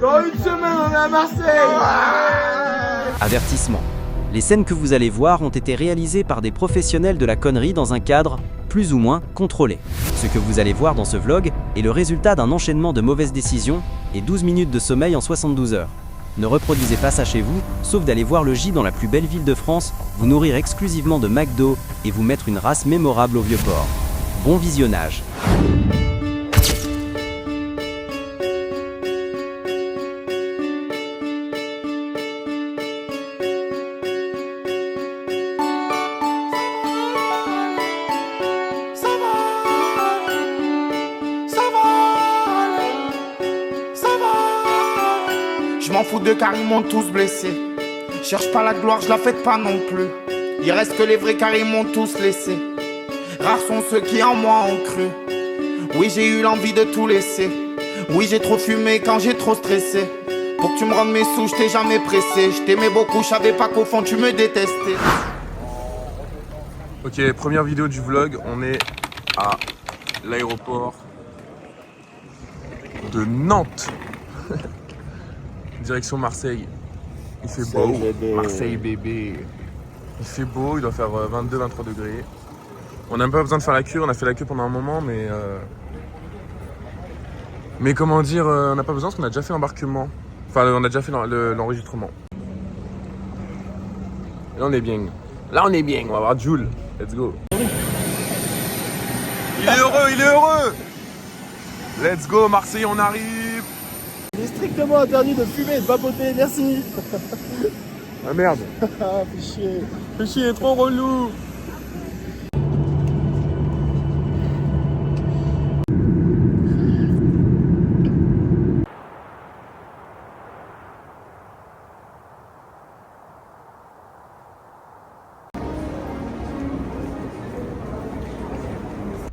Dans une semaine, on est à Marseille. Avertissement. Les scènes que vous allez voir ont été réalisées par des professionnels de la connerie dans un cadre plus ou moins contrôlé. Ce que vous allez voir dans ce vlog est le résultat d'un enchaînement de mauvaises décisions et 12 minutes de sommeil en 72 heures. Ne reproduisez pas ça chez vous, sauf d'aller voir le J dans la plus belle ville de France, vous nourrir exclusivement de McDo et vous mettre une race mémorable au Vieux-Port. Bon visionnage. Je m'en fous de car ils m'ont tous blessé. Cherche pas la gloire, je la fête pas non plus. Il reste que les vrais car ils m'ont tous laissé. Rares sont ceux qui en moi ont cru. Oui, j'ai eu l'envie de tout laisser. Oui, j'ai trop fumé quand j'ai trop stressé. Pour que tu me rendes mes sous, je t'ai jamais pressé. Je t'aimais beaucoup, je savais pas qu'au fond tu me détestais. Ok, première vidéo du vlog, on est à l'aéroport de Nantes. Direction Marseille. Il fait beau. Marseille bébé. Il fait beau, il doit faire 22-23 degrés. On n'a même pas besoin de faire la queue, on a fait la queue pendant un moment, mais comment dire, on n'a pas besoin parce qu'on a déjà fait l'embarquement. Enfin, on a déjà fait l'enregistrement. Et là, on est bien. Là, on est bien, on va voir Jules. Let's go. Il est heureux, il est heureux. Let's go, Marseille, on arrive. Il est strictement interdit de fumer et de vapoter, merci. Ah merde. Ah, fais chier. Fais chier, trop relou.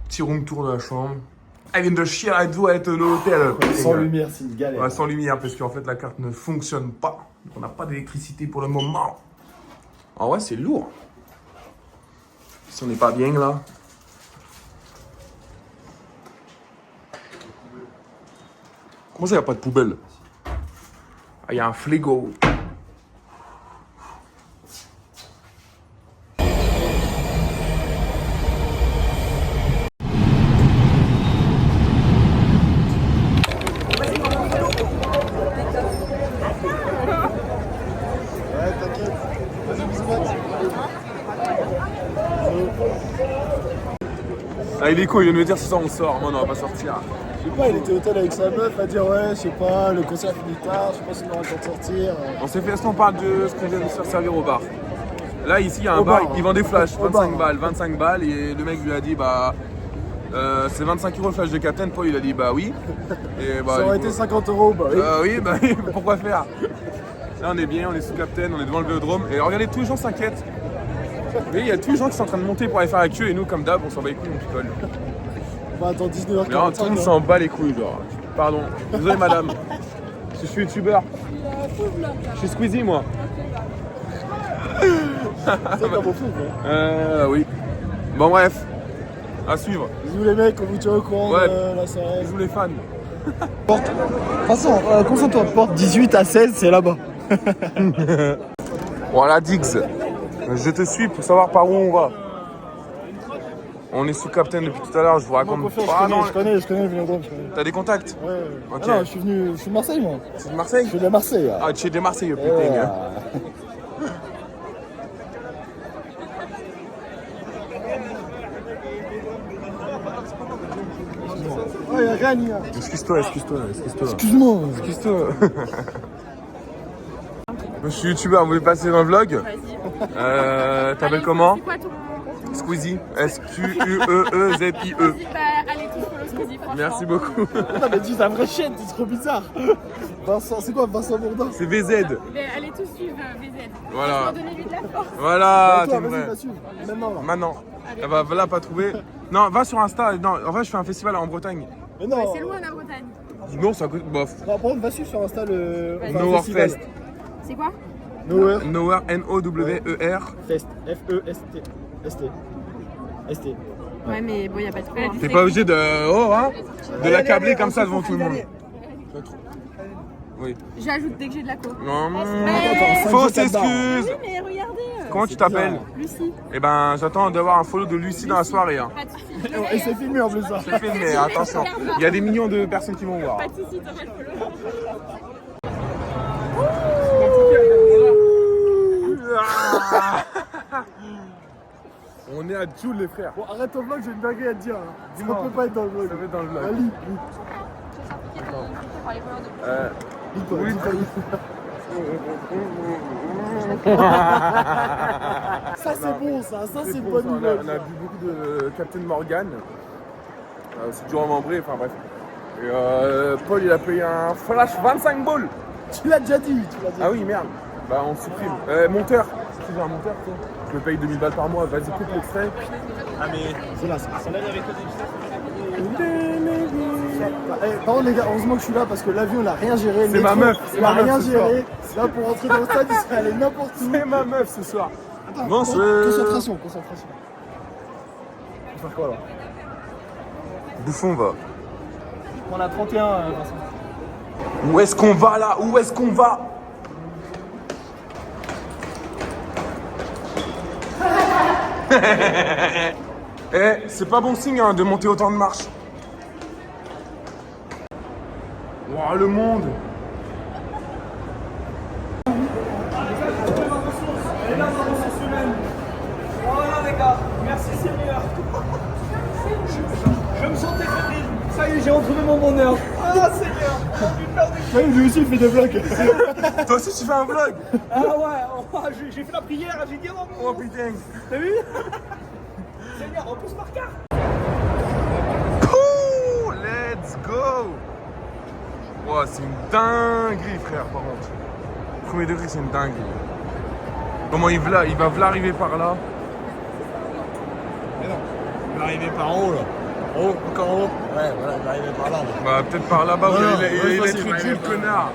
Petit room tour de la chambre. Elle vient de chier à tout être l'hôtel. Sans lumière, c'est une galère. Ouais, sans lumière, parce qu'en fait la carte ne fonctionne pas. On n'a pas d'électricité pour le moment. Ah ouais, c'est lourd. Si on n'est pas bien là. Comment ça, il n'y a pas de poubelle? Ah, il y a un frigo. Ah, il est con, il vient de me dire ce soir on sort. Moi, on va pas sortir. Je sais pas, il était au hôtel avec sa meuf à dire ouais, je sais pas, le concert finit tard, je sais pas si on aura le temps de sortir. On s'est fait, est-ce qu'on parle de ce qu'on vient de se faire servir au bar? Là, ici, il y a un Au bar, bar. il vend des flashs, Au 25 bar. balles, 25 balles. Et le mec lui a dit, bah, c'est 25 € le flash de Captain. Paul, il a dit, bah oui. Et, bah, Ça aurait été 50 €, bah oui. oui, bah oui, pourquoi faire? Là, on est bien, on est sous Captain, on est devant le Vélodrome. Et regardez, tous les gens s'inquiètent. Vous voyez, il y a tous les gens qui sont en train de monter pour aller faire la queue. Et nous, comme d'hab, on s'en bat les couilles, on picole. On va attendre 19h45. Mais alors, tout le monde s'en bat les couilles, genre. Pardon, désolé madame. Je suis youtubeur. Je suis Squeezie, moi. C'est comme au foot, hein. Oui. Bon, bref. À suivre. Bisous les mecs, on vous tient au courant Ouais. de la soirée. Bisous les fans. Porte. De toute façon, concentre-toi, porte 18 à 16, c'est là-bas. Voilà, Diggs. Je te suis pour savoir par où on va. On est sous Captain depuis tout à l'heure, je vous raconte Moi, pas. je connais le Vélodrome, je connais. T'as des contacts? Ouais. Ok. Ah non, je suis de Marseille, moi. C'est de Marseille? Je suis de Marseille. Là. Ah, tu es de Marseille, putain. Ouais. Oh, y'a rien, y'a. Excuse-toi. Excuse-moi. Excuse-toi. Je suis youtubeur, vous voulez passer dans le vlog? Vas-y. T'appelles comment? C'est quoi ton nom? Squeezie. S-Q-U-E-E-Z-I-E. Bah, allez tous follow Squeezie, franchement. Merci beaucoup. Non, mais dis ta vraie chaîne, c'est trop bizarre. Vincent, c'est quoi Vincent Bourdin? C'est VZ. Mais allez tous suivre VZ. Voilà. Donnez-lui de la force. Voilà, Toi, t'es vas-y, vrai. va suivre. Maintenant, là. Maintenant. Elle va là pas trouver. Non, va sur Insta. Non, en vrai, je fais un festival en Bretagne. Mais non. C'est loin la Bretagne. Non, ça coûte bof. Non, par contre, va suivre sur Insta le. Vas-y. Nowhere festival. Fest. C'est quoi? Nowhere Nowhere, N-O-W-E-R. Fest. F-E-S-T. S-T. S-T. Ouais, mais bon, y'a pas de problème. T'es pas obligé de. Oh, hein? De l'accabler comme ça devant tout le monde. Oui. J'ajoute dès que j'ai de la co. Non, Mais- fausse Attends, excuse. Oui, mais regardez. Comment tu t'appelles? Lucie. Eh ben, j'attends d'avoir un follow de Lucie dans la soirée. Hein. Pas de soucis. Et c'est filmé en plus ça. C'est filmé, attention. Il y a des millions de personnes qui vont voir. Pas de soucis, t'as pas le follow. On est à Joule, les frères. Bon, arrête ton vlog, j'ai une dinguerie à te dire. Hein. Ça Dis-moi. peut pas être dans le vlog. Ça va être dans le vlog. Allez, lis. Lis-toi, Oui. lis-toi. Ça c'est bon ça c'est une bon, bonne ça. nouvelle. On a bu beaucoup de Captain Morgan. C'est dur à membrer, enfin bref. Et Paul il a payé un flash 25 balles. Tu l'as déjà dit, Ah oui, merde. Bah on supprime. Monteur. Si j'ai un monteur, toi. Je me paye 2000 balles par mois. Vas-y, coupe l'extrait. Ah mais... C'est là, par contre les gars, heureusement que je suis là parce que l'avion il a rien géré. C'est ma meuf, c'est Il a ma meuf rien ce soir. géré. Là pour rentrer dans le stade, il serait allé n'importe où. C'est ma meuf ce soir. Attends, Bonsoir. concentration. On va faire quoi là? Bouffon va. On a 31 Vincent. Où est-ce qu'on va là? Où est-ce qu'on va? Eh, c'est pas bon signe hein, de monter autant de marches. Wow, le monde. Je me sentais fébrile. Ça y est, j'ai retrouvé mon bonheur. Ah Seigneur. Ouais, lui aussi il fait des vlogs. Toi aussi tu fais un vlog? Ah ouais, oh, j'ai fait la prière, j'ai dit oh mon. Oh putain. T'as vu? Seigneur, repousse par carte. Ouh, let's go. Wow, c'est une dinguerie frère par contre. Premier degré c'est une dinguerie. Comment il va arriver par là? Il va arriver par en haut là. En haut, encore en haut. Ouais, voilà, il va arriver par là. Bah peut-être par là-bas où Non, il non, a ouais, il a facile, trop il va dit le arriver par là. connard.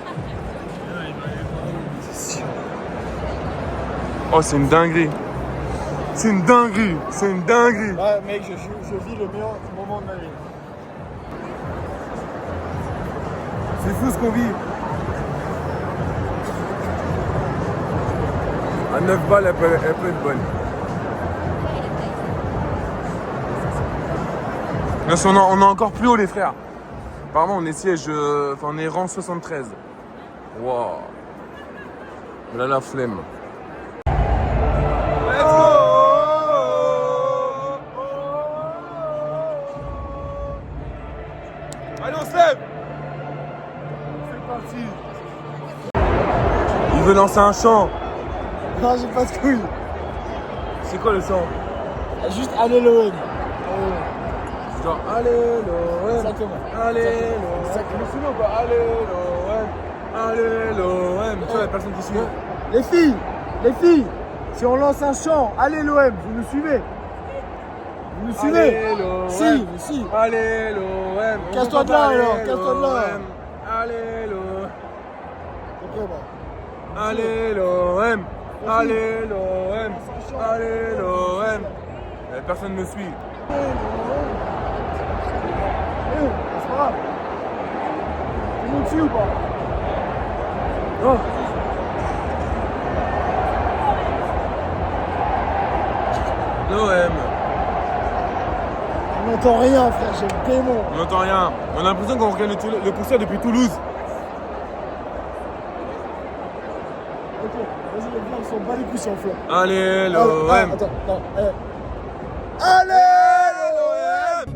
Oh c'est une dinguerie. C'est une dinguerie. C'est une dinguerie. Ouais mec, je vis le meilleur moment de ma vie. C'est fou ce qu'on vit. À 9 balles, elle peut être bonne. Non, on est encore plus haut, les frères. Apparemment, on est siège. Enfin, on est rang 73. Waouh. Là, la flemme. Let's go! Allez, on se lève! C'est parti! Il veut lancer un chant. Non, j'ai pas de couilles. C'est quoi le chant? Juste allez l'OM. Genre, allez l'OM, Exactement. allez l'OM. Exactement. Mais sinon quoi, allez l'OM, tu vois la personne qui suit. Les filles, si on lance un chant, allez l'OM, vous nous suivez. Vous nous suivez? Allez l'OM, Si. allez l'OM. Casse-toi de là, alors, casse-toi de là. Allez l'OM, Ok, bah. allez l'OM, allez l'OM, allez l'OM. Personne ne me suit. C'est pas grave. Tu nous dessus ou pas? Non. L'OM. On n'entend rien, frère, j'ai le démon. On n'entend rien. On a l'impression qu'on regarde le concert depuis Toulouse. Ok, vas-y, les gars, on s'en bat les couilles si on flop. Allez Ah, l'OM. attends, non. Allez l'OM.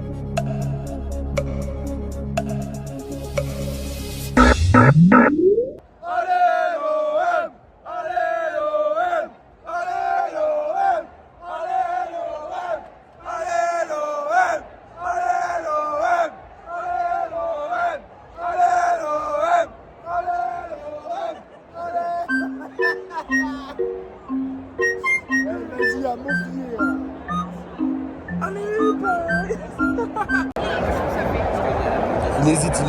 Vas-y, à m'ouvrir. Il hésite.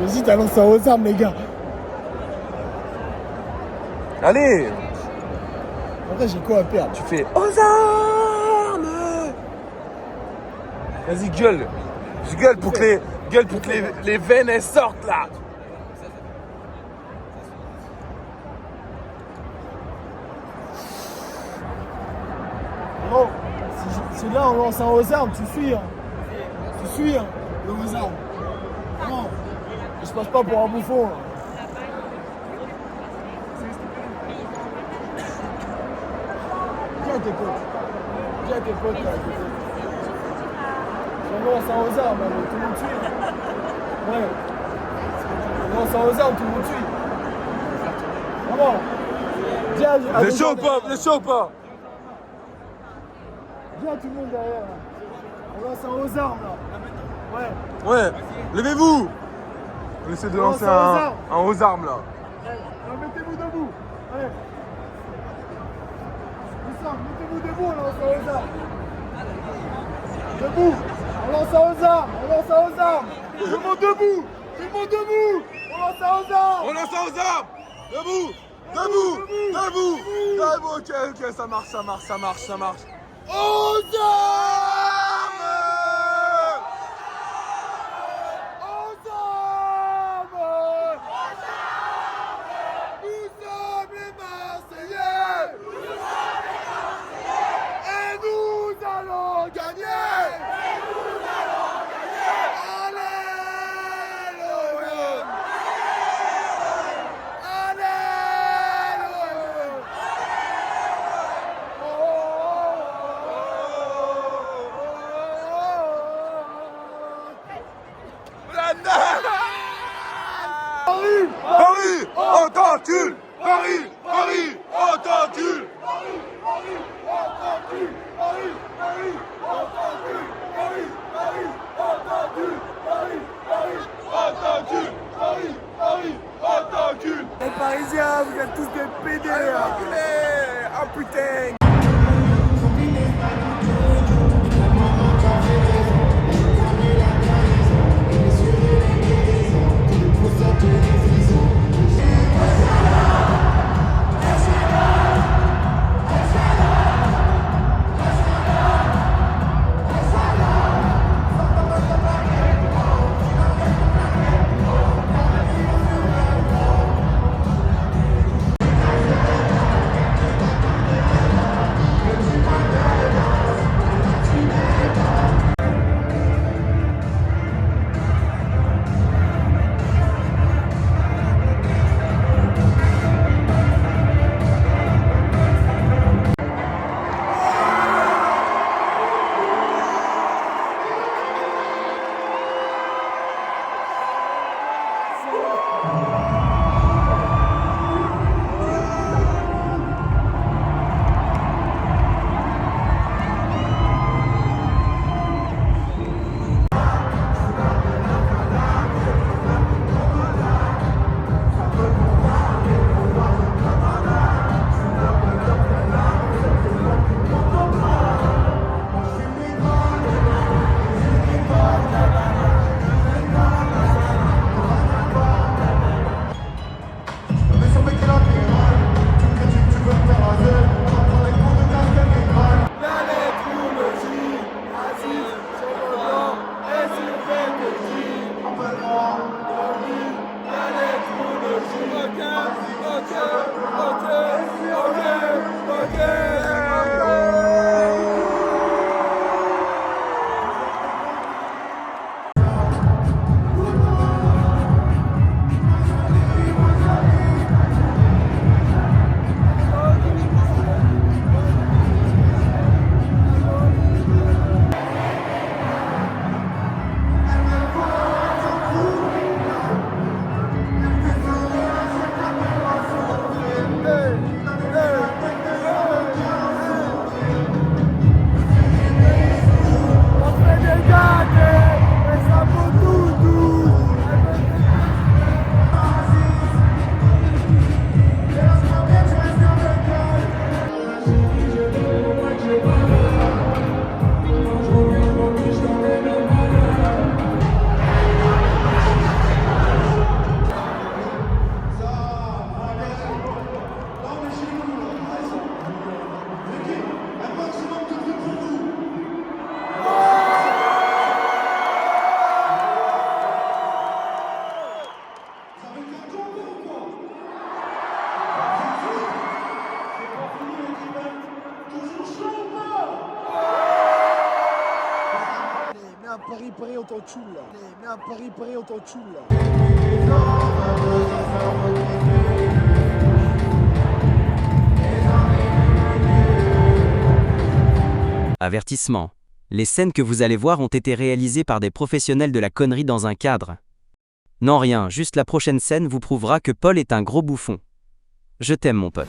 J'hésite à lancer aux armes, les gars. Allez, En vrai, j'ai quoi à perdre? tu fais aux armes. Vas-y, gueule. Je gueule pour que les veines elles sortent là. C'est là, on lance un aux armes, tu suis, hein. Tu suis, hein, le aux armes. Non, je passe pas pour un bouffon. Hein. Viens tes potes. Viens tes potes, là, tes potes. On lance un aux armes, allez, tout le monde suit. Ouais. On lance un aux armes, tout le monde suit. Vraiment. Viens, Les chaud pas, les chaud pas. Viens tout le monde derrière. Là. On lance un aux armes là. Ouais. Ouais, levez-vous. On essaie de lancer un aux armes là. Mettez-vous debout. Allez. Mettez-vous debout, on lance un aux armes. Debout. On lance un aux armes. On lance un aux armes. Tout le monde debout. Tout le monde debout. On lance un aux armes. On lance un aux armes. Debout. Debout. Debout. Debout. Ok, ok, ça marche, ça marche, ça marche, ça marche. Aux armes. Aux armes. Nous sommes les Marseillais. Et nous allons gagner. Alléluia. Paris, entends-tu? Paris, Paris, entends-tu? Les Parisiens, vous êtes tous des PD. Ah putain. on t'entoule là. Mets un Paris, on t'entoule là. Avertissement. Les scènes que vous allez voir ont été réalisées par des professionnels de la connerie dans un cadre. Non rien, juste la prochaine scène vous prouvera que Paul est un gros bouffon. Je t'aime mon pote.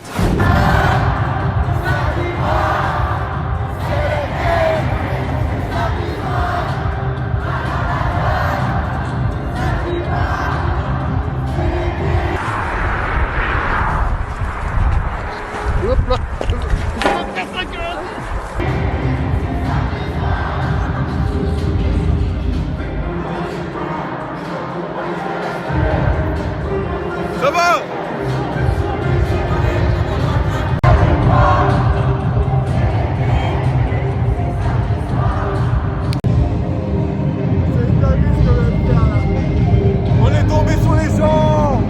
Ça va? C'est une dinguerie ce qu'on vient de faire là. On est tombé sur les gens.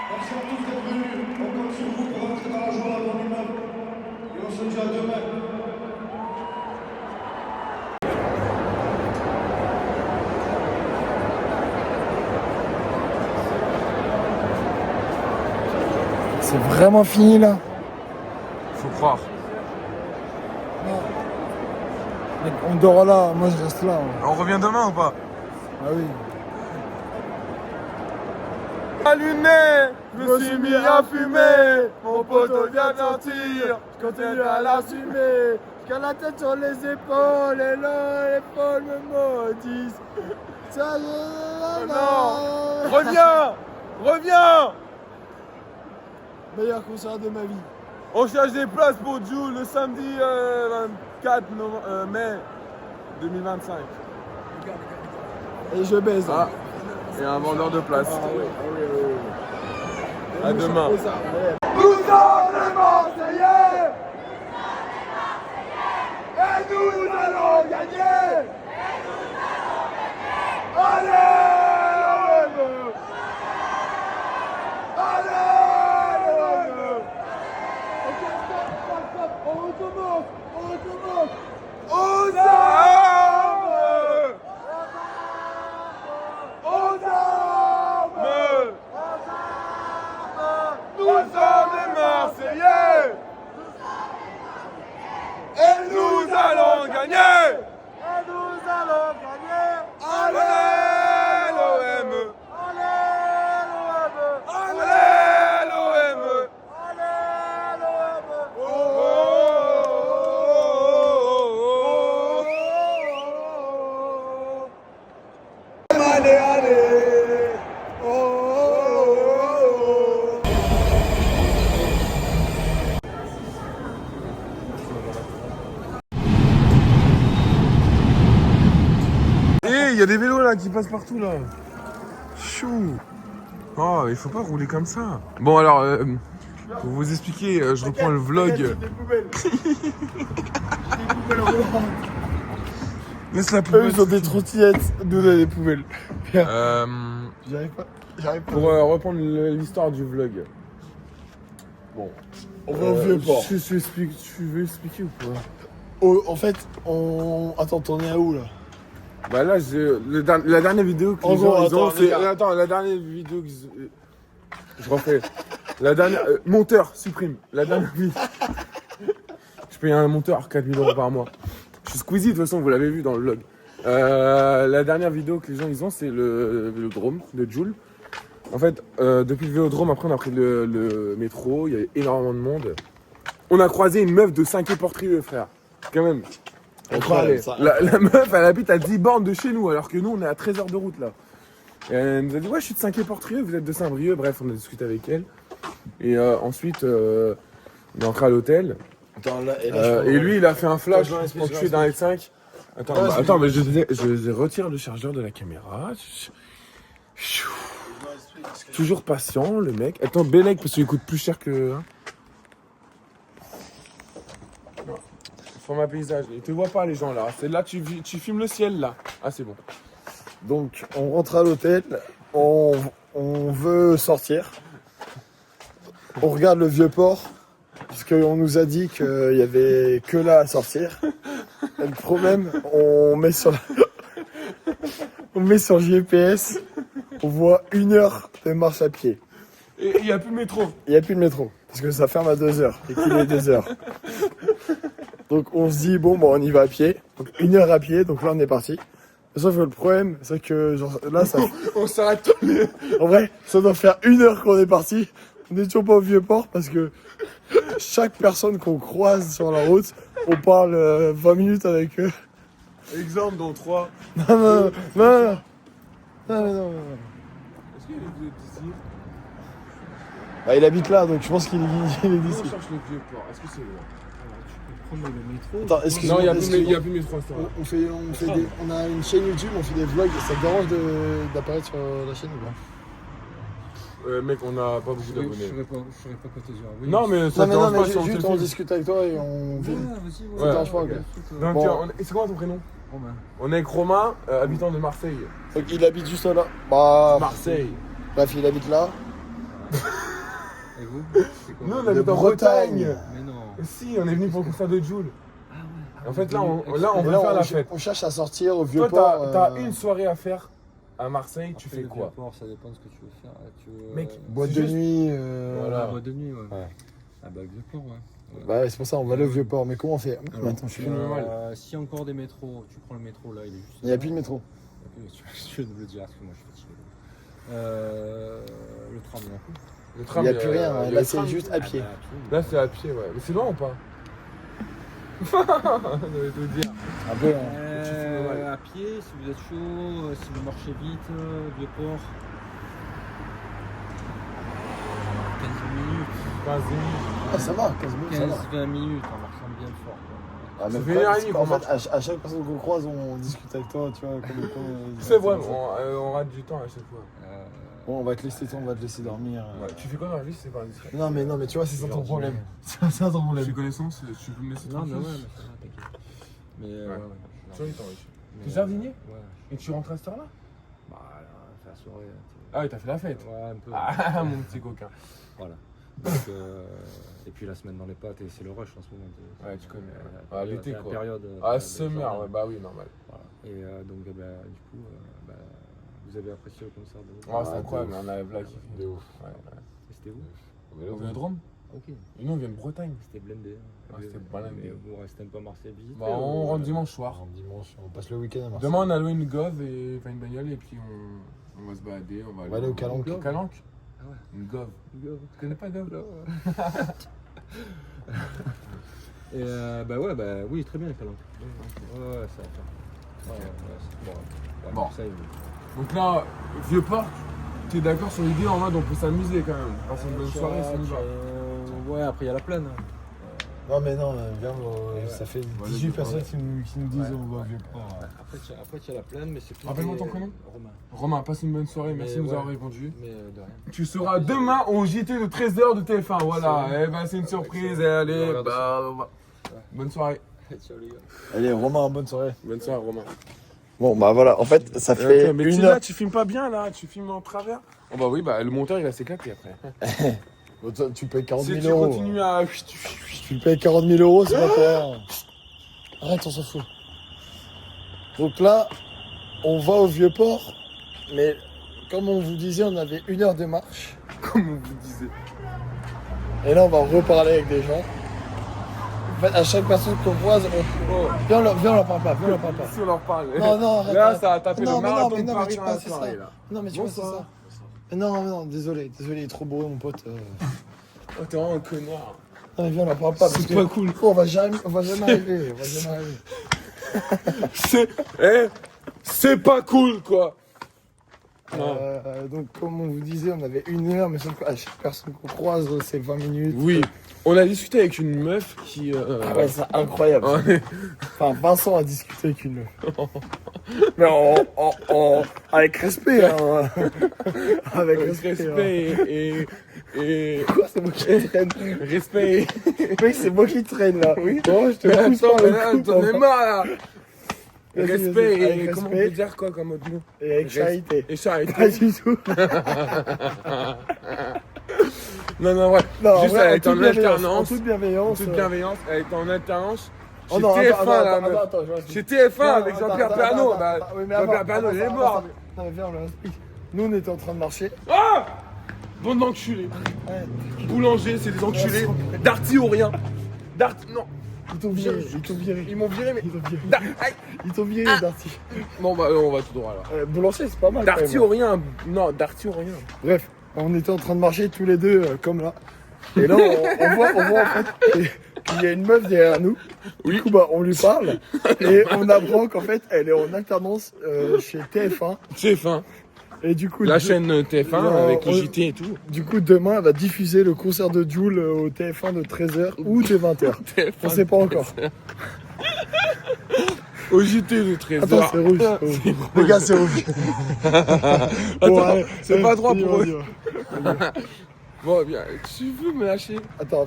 Merci à tous d'être venus. On compte sur vous pour rentrer dans la joie à mon immeuble. Et on se dit à demain. C'est vraiment fini là. Faut croire. Non. Mec, on dort là, moi je reste là. On revient demain ou pas? Ah oui. Allumé, je me suis mis à fumer. Mon poteau vient de sortir, je continue à l'assumer. Jusqu'à la tête sur les épaules, et là, les épaules me maudissent. Ça y est, Non, reviens, reviens. Meilleur concert de ma vie. On cherche des places pour Jules le samedi 24 mai 2025. Et je baise. Ah, il y a un vendeur de places. À demain. Nous sommes les Marseillais. Et nous allons gagner. Allez, l'OM. Allez, l'OM. Ok, stop. On recommence. Aux armes. Aux armes. Nous sommes les Marseillais. Et nous allons gagner. Allez l'OM. Allez l'OM. Oh, oh, oh, oh. Allez. Oh, oh, oh. Il y a des vélos là qui passent partout là. Chou. Oh, il faut pas rouler comme ça. Bon alors, pour vous expliquer, je reprends le vlog. Des poubelles. Des poubelles roulantes. Laisse la Eux, poubelle. ils ont des trottinettes, nous on a des poubelles. Euh, J'arrive pas. pour reprendre l'histoire du vlog. Bon. On va au vieux port. Tu veux expliquer ou pas? Oh, en fait, Attends, t'en es à où là? Bah là, la dernière vidéo que En les gros, gens, ils attends, ont, les c'est... gars. Attends, la dernière vidéo que je refais. La dernière... monteur, supprime. La dernière vidéo... Je paye un monteur 4 000 € par mois. Je suis Squeezie, de toute façon, vous l'avez vu dans le vlog. La dernière vidéo que les gens, ils ont, c'est le Vélodrome de Jules. En fait, depuis le Vélodrome, après, on a pris le métro. Il y avait énormément de monde. On a croisé une meuf de 5e-Portrieux, frère. Quand même. Incroyable, ça. La meuf, elle habite à 10 bornes de chez nous, alors que nous, on est à 13 heures de route, là. Et elle nous a dit, ouais, je suis de 5e-Portrieux, vous êtes de Saint-Brieuc. Bref, on a discuté avec elle. Et ensuite, on est entré à l'hôtel. Attends, là, Et lui, il a fait un flash Attends, je pour tuer dans les 5. Attends, Ouais, attends, mais je retire le chargeur de la caméra. Toujours patient, le mec. Attends, Bellec, parce qu'il coûte plus cher que... Hein. Format paysage. Ils te voient pas, les gens, là. C'est là, tu filmes le ciel, là. Ah, c'est bon. Donc, on rentre à l'hôtel, on veut sortir. On regarde le vieux port, parce qu'on nous a dit qu'il y avait que là à sortir. Et le problème, on met sur GPS, on voit 1 heure de marche à pied. Et il n'y a plus de métro. Il n'y a plus de métro, parce que ça ferme à 2h, et qu'il est 2h. Donc on se dit, bon, on y va à pied. Donc 1 heure à pied, donc là on est parti. Sauf que le problème, c'est que genre, là, ça... On s'arrête. En vrai, ça doit faire 1 heure qu'on est parti. On n'est toujours pas au vieux port parce que chaque personne qu'on croise sur la route, on parle 20 minutes avec eux. Exemple dans 3. Non. Est-ce qu'il est d'ici? Bah, il habite là, donc je pense qu'il est On d'ici. cherche le vieux port. Est-ce que c'est là? Attends, excuse-moi. Non, il n'y a excuse-moi. plus de métro à ce temps-là. On a une chaîne YouTube, on fait des vlogs. Ça te dérange d'apparaître sur la chaîne ou pas? Mec, on n'a pas beaucoup Je d'abonnés. saurais pas quoi te dire. Oui, Non, mais ça te Non, dérange mais pas si on juste te on filme. discute avec toi et on Ouais, filme. vas-y, Ça ouais. te dérange pas, ok. Donc, Bon. et c'est quoi ton prénom? Romain. On est avec Romain, habitant de Marseille. Donc il habite juste là. Bah, Marseille. bref, il habite là. Et vous? C'est quoi? Nous, on De habite en Bretagne. Bretagne. Mais non. Si, on est venu pour le concert de Jules. Ah ouais. En fait, là, on Et veut là, faire la fête. on cherche à sortir au vieux Toi, port. t'as une soirée à faire à Marseille, tu fais quoi? Ça dépend de ce que tu veux faire. Tu veux, Mec, boîte c'est de juste- nuit. Voilà. boîte de nuit, ouais. Ouais. Ah bah le vieux port, ouais. Bah ouais, c'est pour ça, on va aller au vieux port. Mais comment on fait? Alors, Attends, je suis. si encore des métros, tu prends le métro là, il est juste. Il n'y a plus de métro. Ok, tu veux me le dire, parce que moi je suis fatigué. Le tram, il y a plus. Le tram, Il n'y a plus rien, il y a là le c'est tram. juste à pied. Là, c'est à pied, ouais. Mais c'est loin ou pas? J'allais te dire. Un peu, hein. À pied, si vous êtes chaud, si vous marchez vite, Vieux-Port. 15 minutes. 15 minutes. Ah, ça va, 15 minutes, ça va. 15-20 minutes en marchant bien fort. Ah, Ça même fait pas, une heure et parce demie qu'en qu'on fait, à chaque personne qu'on croise, on discute avec toi, tu vois. C'est vrai, on rate du temps à chaque fois. Bon, on va te laisser, on va te laisser dormir. Ouais. Tu fais quoi dans la vie si c'est pas indiscret? Non, mais tu vois, c'est ça ton problème. C'est ça ton Je problème. suis connaissance, tu peux me laisser Non, mais tranquille. ouais, mais ça va, t'inquiète. Mais Ouais. Tu vois, il t'en Mais, T'es jardinier? Ouais. Et tu rentres à cette heure-là? Bah, c'est la soirée. Ah oui, t'as fait la fête. Ouais, un peu. Ah, mon petit coquin. Voilà. Donc, et puis la semaine dans les pattes, et c'est le rush en ce moment. Ouais, tu connais. La L'été, la quoi. période, Ah, de summer, jardin. ouais, bah oui, normal. Voilà. Et donc, du coup, vous avez apprécié le concert de Ah, c'est incroyable, on a là qui De ouf. Ouais, Et c'était où ouais. Au Vélodrome? Ok. Et nous, on vient de Bretagne. C'était blindé. Ah, c'était blindé. Et vous restez un peu à Marseille visiter. Bah, on rentre dimanche soir. Alors, dimanche, on passe le week-end à Marseille. Demain, on a loué une gove et enfin une bagnole et puis on va se balader. On va aller au Calanque. Au Calanque? Ah ouais. Une gove. Tu connais pas gove? Et oui, très bien, Calanque. Ouais, ça va faire. Ouais, c'est bon. Ouais, Bon. Marseille, oui. Donc là, Vieux-Port, t'es d'accord sur l'idée en mode on peut s'amuser quand même. Passer une bonne soirée, ça nous va. Ouais, après il y a la plaine. Non, mais non, viens, ça fait Ouais, 18 les personnes qui nous disent Ouais. on va au Vieux-Port. Après il y a la plaine, mais c'est tout. Rappelle-moi ton prénom. Romain. Romain, passe une bonne soirée, merci de nous ouais. avoir répondu. Mais de rien. Tu seras demain au JT de 13h de TF1, voilà. Eh ben c'est une surprise, allez, bah. Bonne soirée. Ciao les gars. Allez, Romain, bonne soirée. Bonne soirée, Romain. Bon, bah voilà, en fait, ça fait Mais une là, heure. tu filmes pas bien là, tu filmes en travers. Oh bah oui, bah le monteur il va s'éclater après. Bon, toi, tu payes 40 Si 000 tu euros. continues à. Tu payes 40 000 euros, c'est pas pour rien. Arrête, on s'en fout. Donc là, on va au Vieux-Port, mais comme on vous disait, on avait une heure de marche. Comme on vous disait. Et là, on va reparler avec des gens. En fait, à chaque personne qu'on croise, viens, on leur parle pas, viens, on leur parle pas. Si on leur parle. Non, arrête, Là, arrête. ça a tapé Non, le mais non, marathon mais de non, mais Paris tu dans vois, la c'est soirée ça. là. Non, mais tu vois, c'est ça. Non, désolé, il est trop bourré, mon pote. Oh, t'es vraiment un connard. Non, mais viens, on leur parle pas. C'est pas cool. On va jamais arriver, C'est pas cool quoi. Donc, comme on vous disait, on avait une heure, mais sauf qu'à chaque personne qu'on croise, c'est 20 minutes. Oui, on a discuté avec une meuf qui. Ah ouais, c'est incroyable. Ouais. Enfin, Vincent a discuté avec une meuf. Mais avec respect, hein. Avec respect. Et Quoi, c'est moi qui traîne. respect. Mec, c'est moi qui traîne là. Oui. Bon, je te Mais pousse attends, par mais le là, cou, t'en es papa. marre là. Vas-y, Respect avec et comment on respect. peut dire quoi comme autre mot? Et avec charité. Et charité. Pas du tout. Non, ouais. Non, en Juste vrai, elle est en toute bienveillance, alternance. En toute bienveillance. Toute bienveillance, elle est en alternance. Oh Chez non, TF1 là, attends, meuf. attends, je vais Chez TF1 Non, avec attends, Jean-Pierre attends, Pernaut. attends, Bah, attends, oui, mais Jean-Pierre avant, Pernaut, il est attends, mort. attends. Non, mais viens, on l'explique. Nous, on était en train de marcher. Ah! Bande d'enculés. Ouais. Boulanger, c'est des enculés. Darty ou rien. Darty, non. Ils t'ont viré, ils t'ont viré. Ils m'ont viré, mais. Ils t'ont viré. Aïe. Ils t'ont viré, Darty. Bon, bah, on va tout droit là. Boulanger, c'est pas mal. quand Darty même. ou rien. Non, Darty ou rien. Bref, on était en train de marcher tous les deux, comme là. Et là, on voit en fait qu'il y a une meuf derrière nous. Oui. Du coup, bah, on lui parle. Et on apprend qu'en fait, elle est en alternance chez TF1. TF1. Et du coup, La chaîne TF1 Non, avec le on- JT et tout. Du coup, demain, elle va diffuser le concert de Jul au TF1 de 13h ou de 20h. On sait pas encore. Au JT de 13h. Attends, c'est rouge. Les gars, c'est rouge. Bon, allez, c'est pas droit vas-y, pour eux. vas-y. Bon, bien, tu veux me lâcher? Attends,